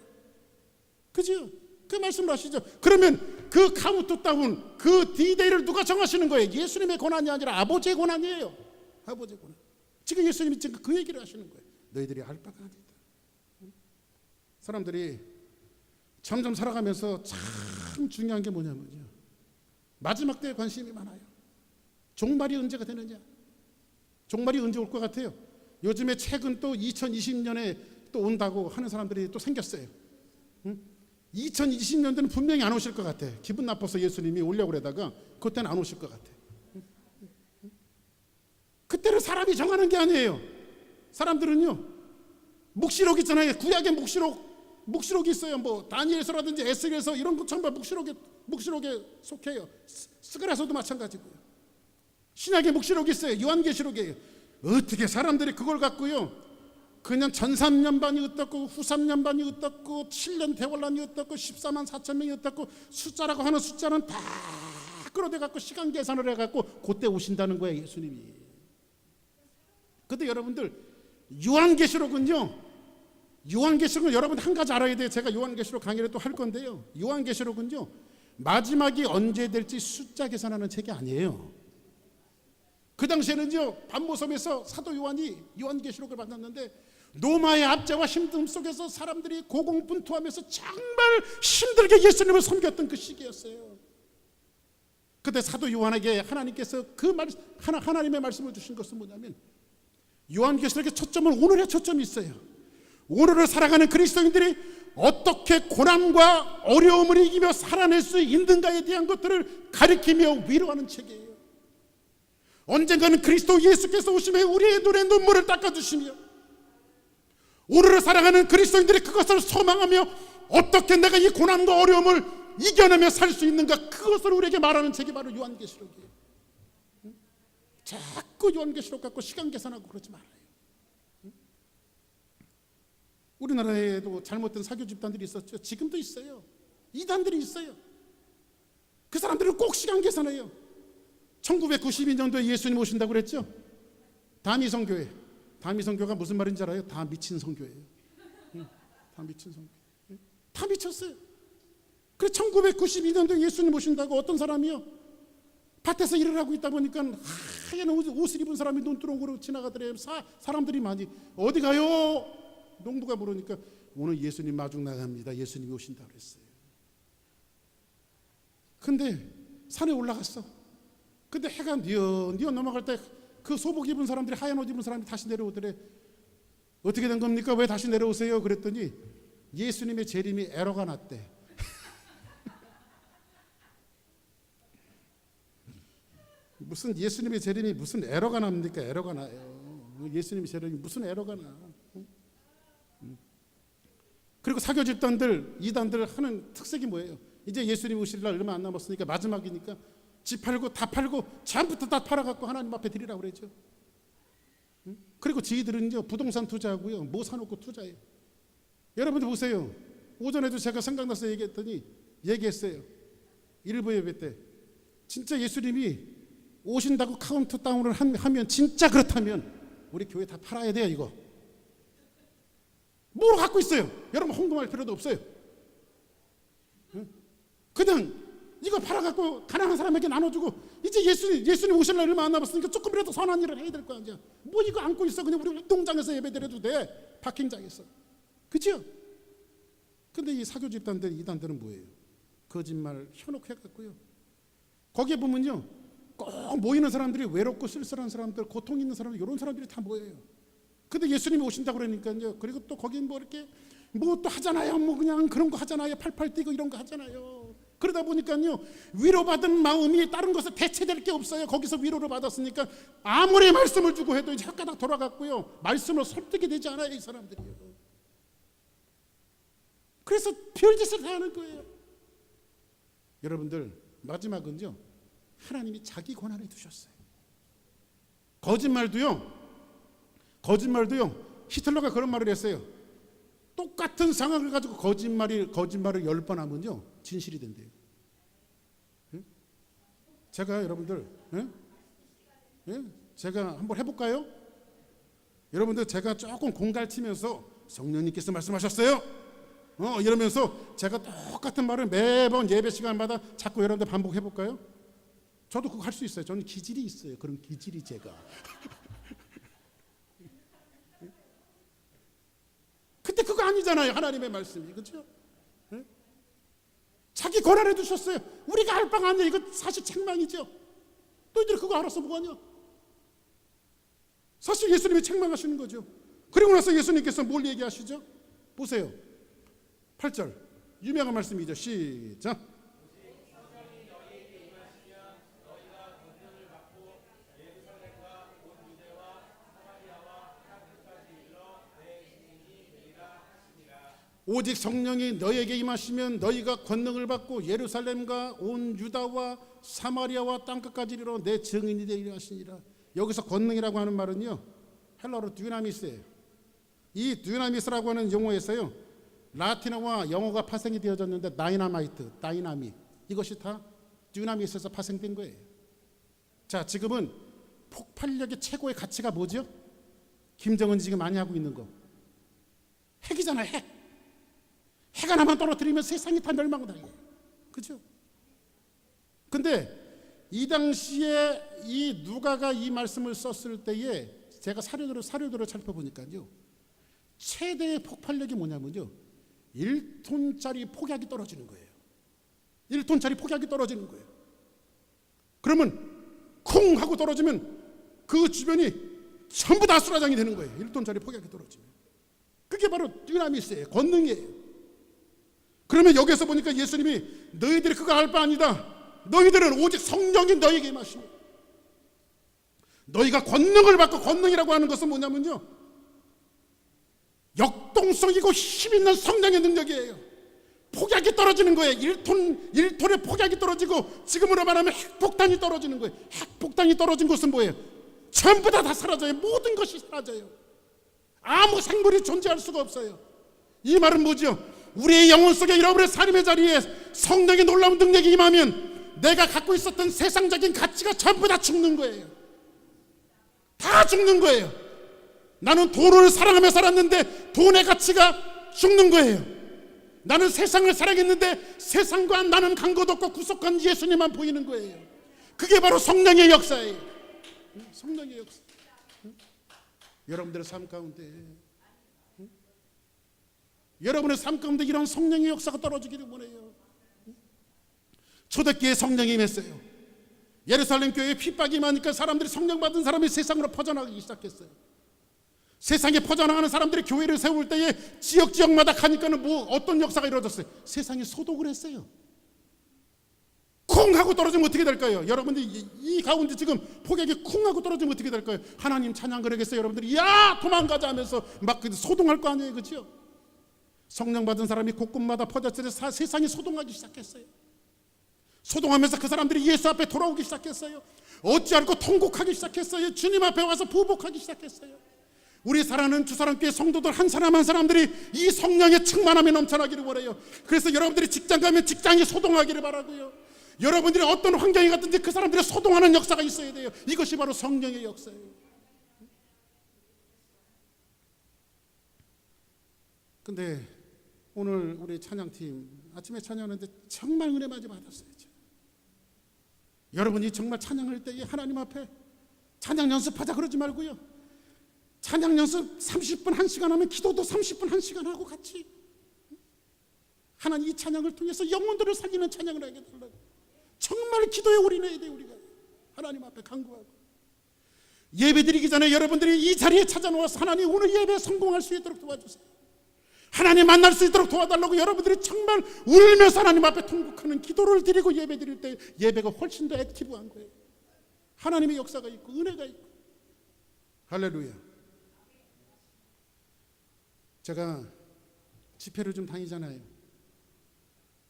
그죠? 그 말씀을 하시죠. 그러면 그 카운트다운, 그 디데이를 누가 정하시는 거예요? 예수님의 권한이 아니라 아버지의 권한이에요. 아버지의 권한. 지금 예수님이 지금 그 얘기를 하시는 거예요. 너희들이 알 바가 아니다. 사람들이 점점 살아가면서 참 중요한 게 뭐냐면요, 마지막 때에 관심이 많아요. 종말이 언제가 되느냐, 종말이 언제 올 것 같아요. 요즘에 최근 또 2020년에 또 온다고 하는 사람들이 또 생겼어요. 2020년대는 분명히 안 오실 것 같아. 기분 나빠서 예수님이 오려고 그러다가 그때는 안 오실 것 같아. 그때는 사람이 정하는 게 아니에요. 사람들은요, 묵시록 있잖아요. 구약의 묵시록이 있어요. 뭐 다니엘서라든지 에스겔서 이런 거 전부 묵시록에 속해요. 스가랴서도 마찬가지고요. 신약의 묵시록이 있어요. 요한계시록이에요. 어떻게 사람들이 그걸 갖고요, 그냥 전삼년반이 어떻고 후삼년반이 어떻고 7년 대환란이 어떻고 14만 4천 명이 어떻고 숫자라고 하는 숫자는 다 끌어대 갖고 시간 계산을 해갖고 그때 오신다는 거예요, 예수님이. 근데 여러분들 요한계시록은 여러분 한 가지 알아야 돼요. 제가 요한계시록 강의를 또 할 건데요, 요한계시록은요 마지막이 언제 될지 숫자 계산하는 책이 아니에요. 그 당시에는요 반모섬에서 사도 요한이 요한계시록을 받았는데 노마의 압제와 힘듦 속에서 사람들이 고공분투하면서 정말 힘들게 예수님을 섬겼던 그 시기였어요. 그때 사도 요한에게 하나님께서 하나님의 말씀을 주신 것은 뭐냐면, 요한계시록의 초점은 오늘의 초점이 있어요. 오늘을 살아가는 그리스도인들이 어떻게 고난과 어려움을 이기며 살아낼 수 있는가에 대한 것들을 가리키며 위로하는 책이에요. 언젠가는 그리스도 예수께서 오시며 우리의 눈에 눈물을 닦아주시며, 오늘을 살아가는 그리스도인들이 그것을 소망하며 어떻게 내가 이 고난과 어려움을 이겨내며 살 수 있는가, 그것을 우리에게 말하는 책이 바로 요한계시록이에요. 자꾸 요한계시록 갖고 시간 계산하고 그러지 말아요. 우리나라에도 잘못된 사교 집단들이 있었죠. 지금도 있어요. 이단들이 있어요. 그 사람들은 꼭 시간 계산해요. 1992년도에 예수님 오신다고 그랬죠. 다미성교회. 다미성교가 무슨 말인지 알아요? 다 미친 성교예요. 다 미친 성교. 다 미쳤어요. 그래서 1992년도에 예수님 오신다고 어떤 사람이요, 밭에서 일을 하고 있다 보니까 하얀 옷을 입은 사람이 눈두렁으로 지나가더래요. 사람들이 많이 어디 가요? 농부가 물으니까 오늘 예수님 마중 나갑니다. 예수님이 오신다 그랬어요. 근데 산에 올라갔어. 근데 해가 뉘어 넘어갈 때 그 소복 입은 사람들이, 하얀 옷 입은 사람들이 다시 내려오더래. 어떻게 된 겁니까? 왜 다시 내려오세요? 그랬더니 예수님의 재림이 에러가 났대. 무슨 예수님의 재림이 무슨 에러가 납니까? 에러가 나요. 예수님의 재림이 무슨 에러가 나. 그리고 사교 집단들, 이단들 하는 특색이 뭐예요? 이제 예수님 오실 날 얼마 안 남았으니까 마지막이니까 집 팔고 다 팔고 처음부터 다 팔아갖고 하나님 앞에 드리라고 그러죠. 그리고 저희들은요 부동산 투자하고요 뭐 사놓고 투자해요. 여러분들 보세요. 오전에도 제가 생각나서 얘기했어요. 일부 예배 때 진짜 예수님이 오신다고 카운트다운을 하면, 진짜 그렇다면 우리 교회 다 팔아야 돼요. 이거 뭐로 갖고 있어요? 여러분 홍금할 필요도 없어요. 그냥 이거 팔아갖고 가난한 사람에게 나눠주고, 이제 예수님 오실 날 얼마 안 남았으니까 조금이라도 선한 일을 해야 될 거 아니야. 뭐 이거 안고 있어. 그냥 우리 운동장에서 예배드려도 돼. 파킹장에서. 그죠? 근데 이 사교 집단들, 이단들은 뭐예요? 거짓말 현혹해갖고요. 거기에 보면요 꼭 모이는 사람들이 외롭고 쓸쓸한 사람들, 고통 있는 사람들, 이런 사람들이 다 모여요. 근데 예수님이 오신다고 그러니까요. 그리고 또 거긴 뭐 이렇게 뭐 또 하잖아요. 뭐 그냥 그런 거 하잖아요. 팔팔 뛰고 이런 거 하잖아요. 그러다 보니까요 위로받은 마음이 다른 것에 대체될 게 없어요. 거기서 위로를 받았으니까 아무리 말씀을 주고 해도 이제 혓가닥 돌아갔고요 말씀을 설득이 되지 않아요, 이 사람들이요. 그래서 별짓을 다 하는 거예요. 여러분들 마지막은요 하나님이 자기 권한에 두셨어요. 거짓말도요 히틀러가 그런 말을 했어요. 똑같은 상황을 가지고 거짓말을 10번 하면요 진실이 된대요. 제가 여러분들 제가 한번 해볼까요? 여러분들 제가 조금 공갈치면서 성령님께서 말씀하셨어요 이러면서 제가 똑같은 말을 매번 예배 시간마다 자꾸 여러분들 반복해볼까요? 저도 그거 할 수 있어요. 저는 기질이 있어요. 그런 기질이 제가. 근데 그거 아니잖아요. 하나님의 말씀이. 그렇죠? 자기 권한해 두셨어요. 우리가 알 바가 아니야. 이거 사실 책망이죠. 너희들이 그거 알아서 뭐하냐? 사실 예수님이 책망하시는 거죠. 그리고 나서 예수님께서 뭘 얘기하시죠? 보세요. 8절 유명한 말씀이죠. 시작. 오직 성령이 너에게 임하시면 너희가 권능을 받고 예루살렘과 온 유다와 사마리아와 땅끝까지 이르러 내 증인이 되리라 하시니라. 여기서 권능이라고 하는 말은요 헬라어로 듀나미스예요. 이 듀나미스라고 하는 용어에서요, 라틴어와 영어가 파생이 되어졌는데 다이나마이트, 다이나믹, 이것이 다 듀나미스에서 파생된 거예요. 자, 지금은 폭발력의 최고의 가치가 뭐죠? 김정은이 지금 많이 하고 있는 거 핵이잖아요. 핵 하나만 떨어뜨리면 세상이 다 멸망당해요. 그죠? 근데 이 당시에 이 누가가 이 말씀을 썼을 때에 제가 사료들을 살펴보니까요, 최대의 폭발력이 뭐냐면요, 1톤짜리 폭약이 떨어지는 거예요. 1톤짜리 폭약이 떨어지는 거예요. 그러면 쿵 하고 떨어지면 그 주변이 전부 다 수라장이 되는 거예요. 1톤짜리 폭약이 떨어지면. 그게 바로 듀나미스예요. 권능이에요. 그러면 여기서 보니까 예수님이 너희들이 그거 알 바 아니다. 너희들은 오직 성령이 너희에게 임하시며, 너희가 권능을 받고, 권능이라고 하는 것은 뭐냐면요, 역동성이고 힘있는 성령의 능력이에요. 폭약이 떨어지는 거예요. 1톤의 폭약이 떨어지고, 지금으로 말하면 핵폭탄이 떨어지는 거예요. 핵폭탄이 떨어진 것은 뭐예요? 전부 다 사라져요. 모든 것이 사라져요. 아무 생물이 존재할 수가 없어요. 이 말은 뭐죠? 우리의 영혼 속에 여러분의 삶의 자리에 성령의 놀라운 능력이 임하면 내가 갖고 있었던 세상적인 가치가 전부 다 죽는 거예요. 다 죽는 거예요. 나는 돈을 사랑하며 살았는데 돈의 가치가 죽는 거예요. 나는 세상을 사랑했는데 세상과 나는 간 것 없고 구속한 예수님만 보이는 거예요. 그게 바로 성령의 역사예요. 성령의 역사. 여러분들의 삶 가운데, 여러분의 삶 가운데 이런 성령의 역사가 떨어지기를 원해요. 초대교회에 성령이 임했어요. 예루살렘 교회에 핍박이 많으니까 사람들이, 성령 받은 사람이 세상으로 퍼져나가기 시작했어요. 세상에 퍼져나가는 사람들이 교회를 세울 때에 지역마다 가니까는 어떤 역사가 이루어졌어요? 세상에 소독을 했어요. 쿵 하고 떨어지면 어떻게 될까요? 여러분들이 이 가운데 지금 폭약이 쿵 하고 떨어지면 어떻게 될까요? 하나님 찬양 그러겠어요? 여러분들이 야 도망가자 하면서 막 소동할 거 아니에요, 그렇죠? 성령 받은 사람이 곳곳마다 퍼졌을 때 세상이 소동하기 시작했어요. 소동하면서 그 사람들이 예수 앞에 돌아오기 시작했어요. 얻지 않고 통곡하기 시작했어요. 주님 앞에 와서 부복하기 시작했어요. 우리 사랑하는 주사랑교회 성도들 한 사람 한 사람들이 이 성령의 충만함에 넘쳐나기를 원해요. 그래서 여러분들이 직장 가면 직장이 소동하기를 바라고요. 여러분들이 어떤 환경이 갔든지 그 사람들이 소동하는 역사가 있어야 돼요. 이것이 바로 성령의 역사예요. 근데 오늘 우리 찬양팀 아침에 찬양하는데 정말 은혜 많이 받았어요. 여러분이 정말 찬양할 때에 하나님 앞에 찬양 연습하자 그러지 말고요, 찬양 연습 30분 1시간 하면 기도도 30분 1시간 하고 같이 하나님 이 찬양을 통해서 영혼들을 살리는 찬양을 하게 달라고. 정말 기도에 올인해야 돼요. 우리가 하나님 앞에 간구하고 예배 드리기 전에 여러분들이 이 자리에 찾아놓아서 하나님 오늘 예배 성공할 수 있도록 도와주세요. 하나님 만날 수 있도록 도와달라고 여러분들이 정말 울면서 하나님 앞에 통곡하는 기도를 드리고 예배 드릴 때 예배가 훨씬 더 액티브한 거예요. 하나님의 역사가 있고 은혜가 있고. 할렐루야. 제가 집회를 좀 다니잖아요.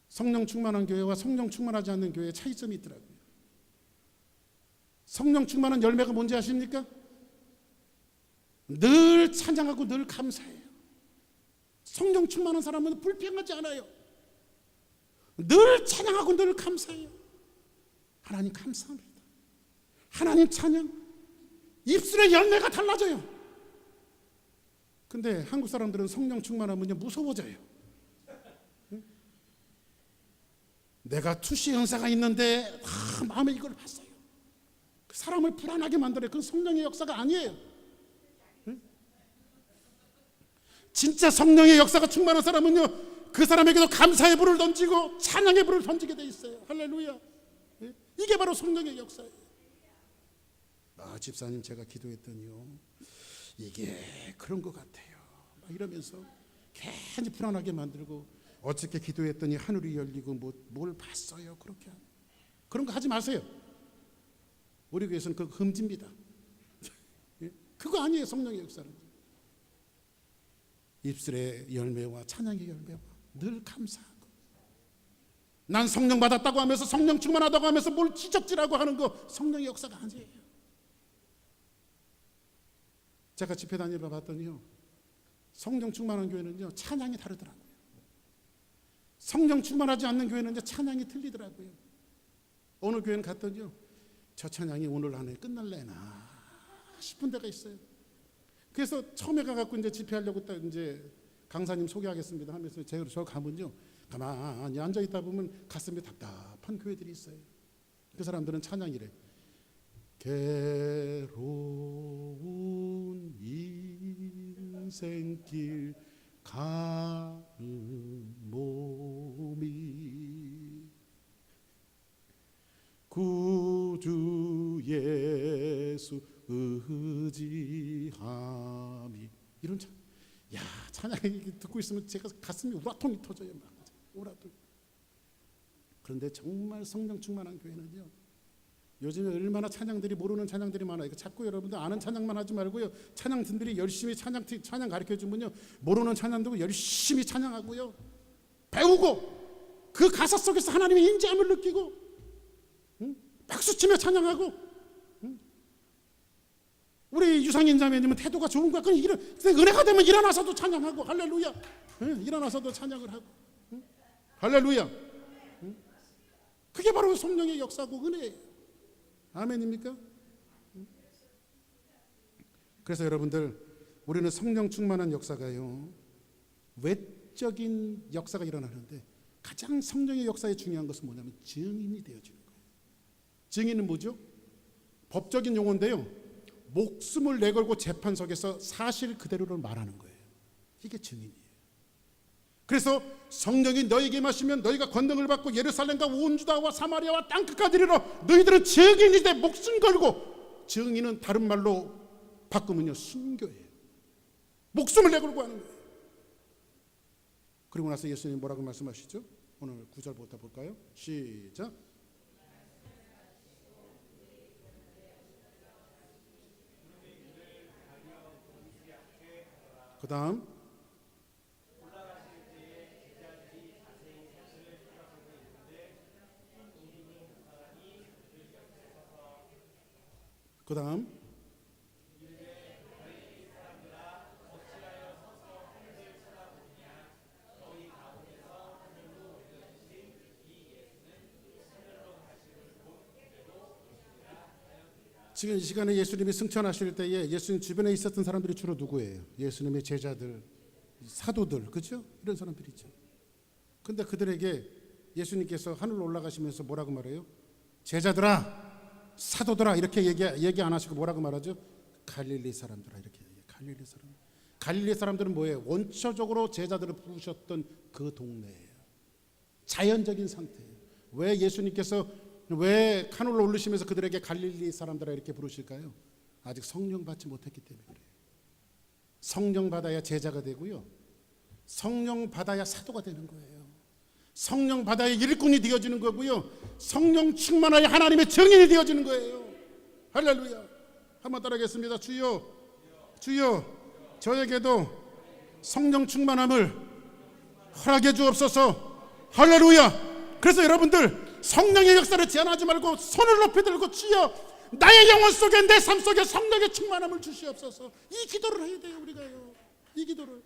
성령 충만한 교회와 성령 충만하지 않는 교회에 차이점이 있더라고요. 성령 충만한 열매가 뭔지 아십니까? 늘 찬양하고 늘 감사해요. 성령 충만한 사람은 불평하지 않아요. 늘 찬양하고 늘 감사해요. 하나님 감사합니다. 하나님 찬양. 입술의 열매가 달라져요. 근데 한국 사람들은 성령 충만하면 무서워져요. 내가 투시 은사가 있는데 마음에 이걸 봤어요. 그 사람을 불안하게 만들어요. 그건 성령의 역사가 아니에요. 진짜 성령의 역사가 충만한 사람은요, 그 사람에게도 감사의 불을 던지고 찬양의 불을 던지게 돼 있어요. 할렐루야. 이게 바로 성령의 역사예요. 집사님 제가 기도했더니요, 이게 그런 것 같아요. 막 이러면서 괜히 불안하게 만들고, 어떻게 기도했더니 하늘이 열리고 뭘 봤어요. 그렇게 그런 거 하지 마세요. 우리 교회에서는 그거 금지입니다. 그거 아니에요. 성령의 역사는. 입술의 열매와 찬양의 열매와 늘 감사하고, 난 성령 받았다고 하면서 성령 충만하다고 하면서 뭘 지적질하고 하는 거 성령의 역사가 아니에요. 제가 집회 다니러 봤더니요, 성령 충만한 교회는요 찬양이 다르더라고요. 성령 충만하지 않는 교회는 찬양이 틀리더라고요. 어느 교회는 갔더니요, 저 찬양이 오늘 안에 끝날래나 싶은 데가 있어요. 그래서 처음에 가갖고 이제 집회하려고 딱 이제 강사님 소개하겠습니다 하면서 제가 저 가면요, 가만히 앉아 있다 보면 가슴이 답답한 교회들이 있어요. 그 사람들은 찬양이래. 괴로운 인생길 가는 몸이 구주 예수 의지함이, 이런 찬양 듣고 있으면 제가 가슴이 우라통이 터져요. 막 우라통. 그런데 정말 성령 충만한 교회는요, 요즘에 얼마나 찬양들이, 모르는 찬양들이 많아요. 자꾸 여러분들 아는 찬양만 하지 말고요, 찬양팀들이 열심히 찬양 가르쳐주면요, 모르는 찬양도 열심히 찬양하고요, 배우고 그 가사 속에서 하나님의 인자함을 느끼고, 박수치며 찬양하고, 우리 유상인 자매님은 태도가 좋은 거야. 그럼 은혜가 되면 일어나서도 찬양하고, 할렐루야. 일어나서도 찬양을 하고, 할렐루야. 그게 바로 성령의 역사고 은혜예요. 아멘입니까? 그래서 여러분들, 우리는 성령 충만한 역사가요, 외적인 역사가 일어나는데 가장 성령의 역사에 중요한 것은 뭐냐면 증인이 되어지는 거예요. 증인은 뭐죠? 법적인 용어인데요, 목숨을 내걸고 재판석에서 사실 그대로를 말하는 거예요. 이게 증인이에요. 그래서 성령이 너에게 임하시면 너희가 권능을 받고 예루살렘과 온 유다와 사마리아와 땅끝까지 이르러 너희들은 증인이 돼 목숨 걸고, 증인은 다른 말로 바꾸면요 순교예요. 목숨을 내걸고 하는 거예요. 그리고 나서 예수님 뭐라고 말씀하시죠? 오늘 9절부터 볼까요? 시작. 그 다음 지금 이 시간에 예수님이 승천하실 때에 예수님 주변에 있었던 사람들이 주로 누구예요? 예수님의 제자들, 사도들, 그렇죠? 이런 사람들이 있죠. 근데 그들에게 예수님께서 하늘로 올라가시면서 뭐라고 말해요? 제자들아, 사도들아, 이렇게 얘기 안 하시고 뭐라고 말하죠? 갈릴리 사람들아, 이렇게 얘기해요. 갈릴리 사람들은 뭐예요? 원초적으로 제자들을 부르셨던 그 동네예요. 자연적인 상태예요. 왜 예수님께서 왜 하늘로 올리시면서 그들에게 갈릴리 사람들아 이렇게 부르실까요? 아직 성령 받지 못했기 때문에 그래요. 성령 받아야 제자가 되고요, 성령 받아야 사도가 되는 거예요. 성령 받아야 일꾼이 되어지는 거고요, 성령 충만하여 하나님의 증인이 되어지는 거예요. 할렐루야. 한번 따라하겠습니다. 주여, 주여, 저에게도 성령 충만함을 허락해 주옵소서. 할렐루야. 그래서 여러분들, 성령의 역사를 제한하지 말고 손을 높이 들고, 주여, 나의 영혼 속에, 내 삶 속에 성령의 충만함을 주시옵소서. 이 기도를 해야 돼요. 우리가요, 이 기도를.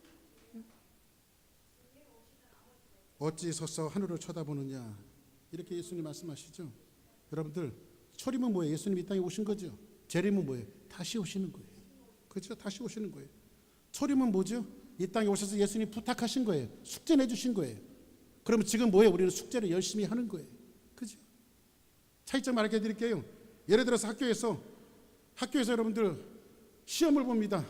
어찌 서서 하늘을 쳐다보느냐, 이렇게 예수님 말씀하시죠. 여러분들, 초림은 뭐예요? 예수님이 이 땅에 오신 거죠. 재림은 뭐예요? 다시 오시는 거예요. 그렇죠? 다시 오시는 거예요. 초림은 뭐죠? 이 땅에 오셔서 예수님 부탁하신 거예요. 숙제 내주신 거예요. 그러면 지금 뭐예요? 우리는 숙제를 열심히 하는 거예요. 그죠? 차이점 말해 드릴게요. 예를 들어서 학교에서 여러분들 시험을 봅니다.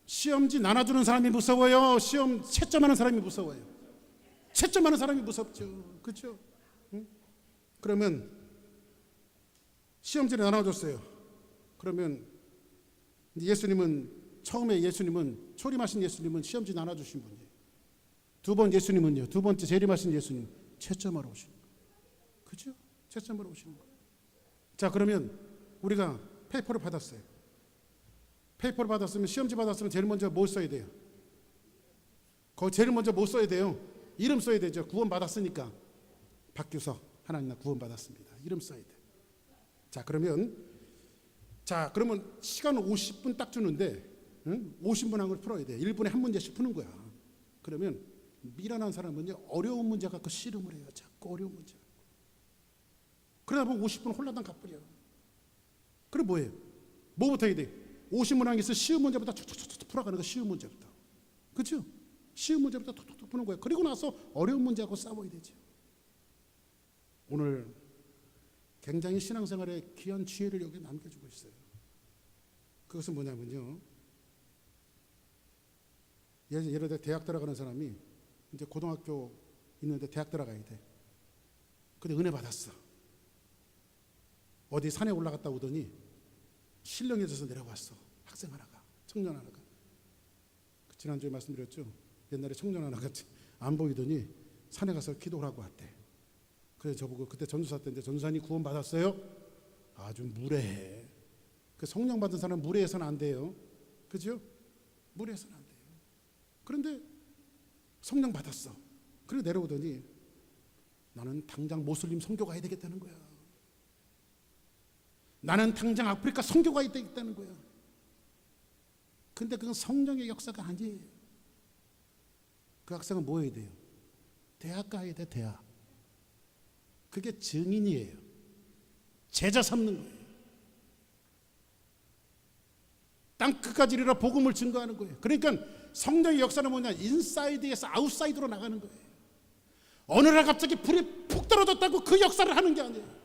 시험지 나눠주는 사람이 무서워요? 시험 채점하는 사람이 무서워요? 채점하는 사람이 무섭죠. 그렇죠? 응? 그러면 시험지를 나눠줬어요. 그러면 처음에 예수님은, 초림하신 예수님은 시험지 나눠주신 분이에요. 두 번째 재림하신 예수님 채점하러 오시는 거예요. 그렇죠? 채점하러 오시는 거예요. 자, 그러면 우리가 페이퍼를 받았어요. 페이퍼를 받았으면, 시험지 받았으면 제일 먼저 뭘 써야 돼요? 제일 먼저 뭐 써야 돼요? 이름 써야 되죠. 구원 받았으니까. 박규석, 하나님 나 구원 받았습니다. 이름 써야 돼. 자, 그러면 시간은 50분 딱 주는데 응? 50문항을 풀어야 돼. 1분에 한 문제씩 푸는 거야. 그러면 미련한 사람은요, 어려운 문제 갖고 씨름을 해요. 자꾸 어려운 문제. 그러다 보면 50분 홀라당 가버려. 그럼 뭐예요? 뭐부터 해야 돼? 50문항이 있어 쉬운 문제부터 툭툭툭 풀어가는 거. 쉬운 문제부터. 그렇죠? 쉬운 문제부터 툭툭툭 푸는 거예요. 그리고 나서 어려운 문제하고 싸워야 되죠. 오늘 굉장히 신앙생활에 귀한 지혜를 여기 남겨주고 있어요. 그것은 뭐냐면요, 예를 들어 대학 들어가는 사람이 이제 고등학교 있는데 대학 들어가야 돼. 근데 은혜 받았어. 어디 산에 올라갔다 오더니 신령해져서 내려왔어. 학생 하나가, 청년 하나가. 지난주에 말씀드렸죠. 옛날에 청년 하나가 안 보이더니 산에 가서 기도를 하고 왔대. 그래서 저보고 그때 전도사 때인데, 전도사님 구원 받았어요? 아주 무례해. 그 성령 받은 사람은 무례해서는 안 돼요. 그죠? 무례해서는 안 돼요. 그런데 성령 받았어. 그리고 내려오더니 나는 당장 모슬림 선교 가야 되겠다는 거야. 나는 당장 아프리카 선교 가야 되겠다는 거야. 근데 그건 성령의 역사가 아니에요. 그 학생은 뭐 해야 돼요? 대학 가야 돼, 대학. 그게 증인이에요. 제자 삼는 거예요. 땅 끝까지 이르러 복음을 증거하는 거예요. 그러니까 성령의 역사는 뭐냐? 인사이드에서 아웃사이드로 나가는 거예요. 어느 날 갑자기 불이 푹 떨어졌다고 그 역사를 하는 게 아니에요.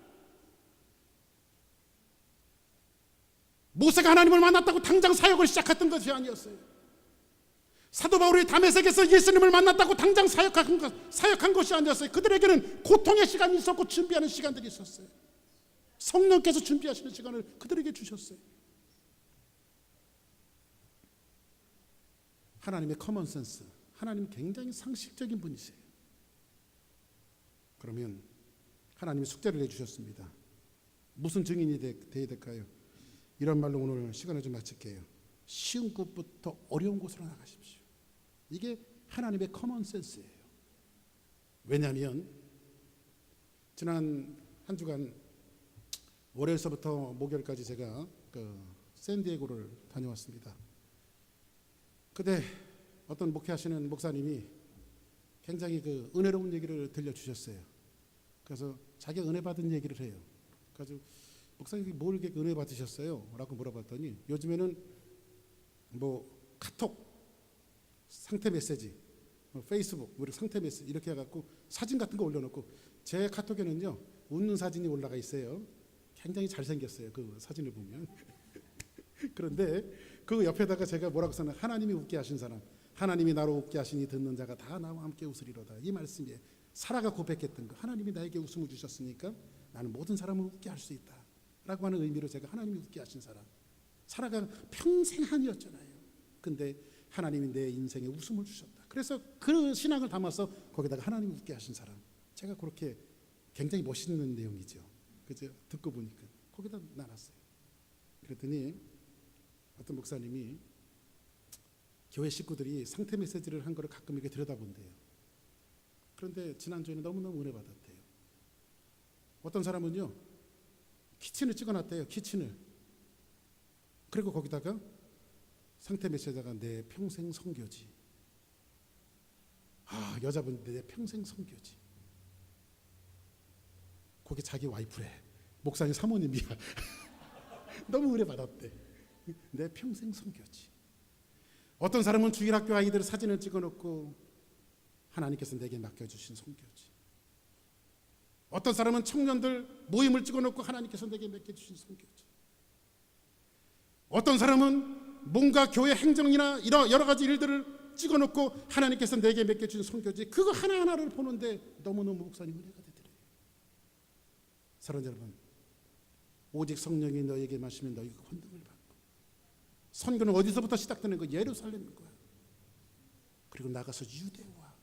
모세가 하나님을 만났다고 당장 사역을 시작했던 것이 아니었어요. 사도 바울이 다메섹에서 예수님을 만났다고 당장 사역한 것이 아니었어요. 그들에게는 고통의 시간이 있었고 준비하는 시간들이 있었어요. 성령께서 준비하시는 시간을 그들에게 주셨어요. 하나님의 커먼센스, 하나님 굉장히 상식적인 분이세요. 그러면 하나님이 숙제를 내주셨습니다. 무슨 증인이 되어야 될까요? 이런 말로 오늘 시간을 좀 마칠게요. 쉬운 곳부터 어려운 곳으로 나가십시오. 이게 하나님의 커먼센스예요. 왜냐하면 지난 한 주간 월요일서부터 목요일까지 제가 샌디에고를 다녀왔습니다. 근데 어떤 목회하시는 목사님이 굉장히 은혜로운 얘기를 들려주셨어요. 그래서 자기가 은혜 받은 얘기를 해요. 그래서 목사님이 뭘 이렇게 은혜 받으셨어요? 라고 물어봤더니 요즘에는 카톡 상태 메시지, 페이스북 이렇게 상태 메시지 이렇게 해갖고 사진 같은 거 올려놓고, 제 카톡에는요 웃는 사진이 올라가 있어요. 굉장히 잘생겼어요. 그 사진을 보면. 그런데 그 옆에다가 제가 뭐라고 써놨? 하나님이 웃게 하신 사람, 하나님이 나로 웃게 하시니 듣는 자가 다 나와 함께 웃으리로다. 이 말씀이에요. 사라가 고백했던 거, 하나님이 나에게 웃음을 주셨으니까 나는 모든 사람을 웃게 할 수 있다 라고 하는 의미로 제가 하나님이 웃게 하신 사람, 사라가 평생 한이었잖아요. 근데 하나님이 내 인생에 웃음을 주셨다. 그래서 그 신앙을 담아서 거기다가 하나님이 웃게 하신 사람, 제가 그렇게 굉장히 멋있는 내용이죠. 그죠? 듣고 보니까 거기다 나눴어요. 그랬더니 어떤 목사님이 교회 식구들이 상태 메시지를 한 거를 가끔 이렇게 들여다본대요. 그런데 지난주에는 너무너무 은혜 받았대요. 어떤 사람은요 키친을 찍어놨대요. 키친을. 그리고 거기다가 상태 메시지가 내 평생 선교지. 여자분 내 평생 선교지. 거기 자기 와이프래. 목사님 사모님이야. 너무 은혜 받았대. 내 평생 선교지. 어떤 사람은 주일학교 아이들 사진을 찍어놓고 하나님께서 내게 맡겨주신 선교지. 어떤 사람은 청년들 모임을 찍어놓고 하나님께서 내게 맡겨주신 선교지. 어떤 사람은 뭔가 교회 행정이나 이런 여러 가지 일들을 찍어놓고 하나님께서 내게 맡겨주신 선교지. 그거 하나하나를 보는데 너무너무 목사님 은혜가 되더래요. 사랑하는 여러분, 오직 성령이 너에게 마시면 너희가 권능을 받고, 선교는 어디서부터 시작되는 거야? 예루살렘인 거야. 그리고 나가서 유대와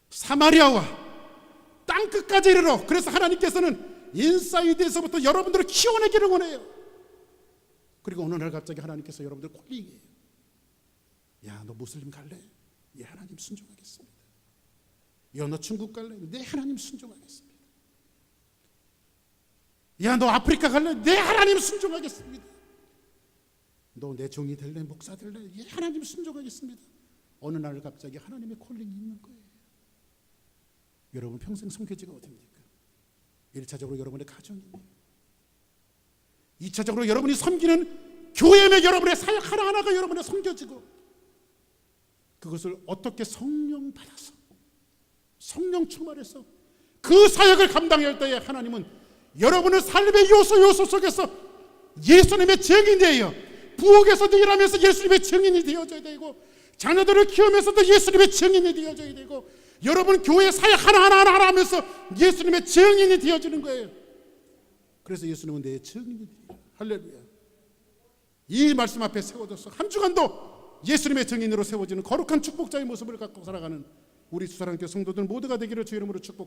사마리아와 땅 끝까지 이르러. 그래서 하나님께서는 인사이드에서부터 여러분들을 키워내기를 원해요. 그리고 어느 날 갑자기 하나님께서 여러분들 콜링이에요. 야, 너 무슬림 갈래? 예, 하나님 순종하겠습니다. 야, 너 중국 갈래? 네, 하나님 순종하겠습니다. 야, 너 아프리카 갈래? 네, 하나님 순종하겠습니다. 너 내 종이 될래? 목사 될래? 예, 하나님 순종하겠습니다. 어느 날 갑자기 하나님의 콜링이 있는 거예요. 여러분 평생 선교지가 어디입니까? 1차적으로 여러분의 가정이에요. 2차적으로 여러분이 섬기는 교회의 여러분의 사역 하나하나가 여러분의 선교지고, 그것을 어떻게 성령 받아서 성령 충만해서 그 사역을 감당할 때에 하나님은 여러분의 삶의 요소 속에서 예수님의 증인이에요. 부엌에서도 일하면서 예수님의 증인이 되어져야 되고, 자녀들을 키우면서도 예수님의 증인이 되어져야 되고, 여러분 교회 사역 하나하나 하면서 예수님의 증인이 되어지는 거예요. 그래서 예수님은 내 증인이 되어요. 할렐루야. 이 말씀 앞에 세워져서 한 주간도 예수님의 증인으로 세워지는 거룩한 축복자의 모습을 갖고 살아가는 우리 수사랑교회 성도들 모두가 되기를 주 이름으로 축복합니다.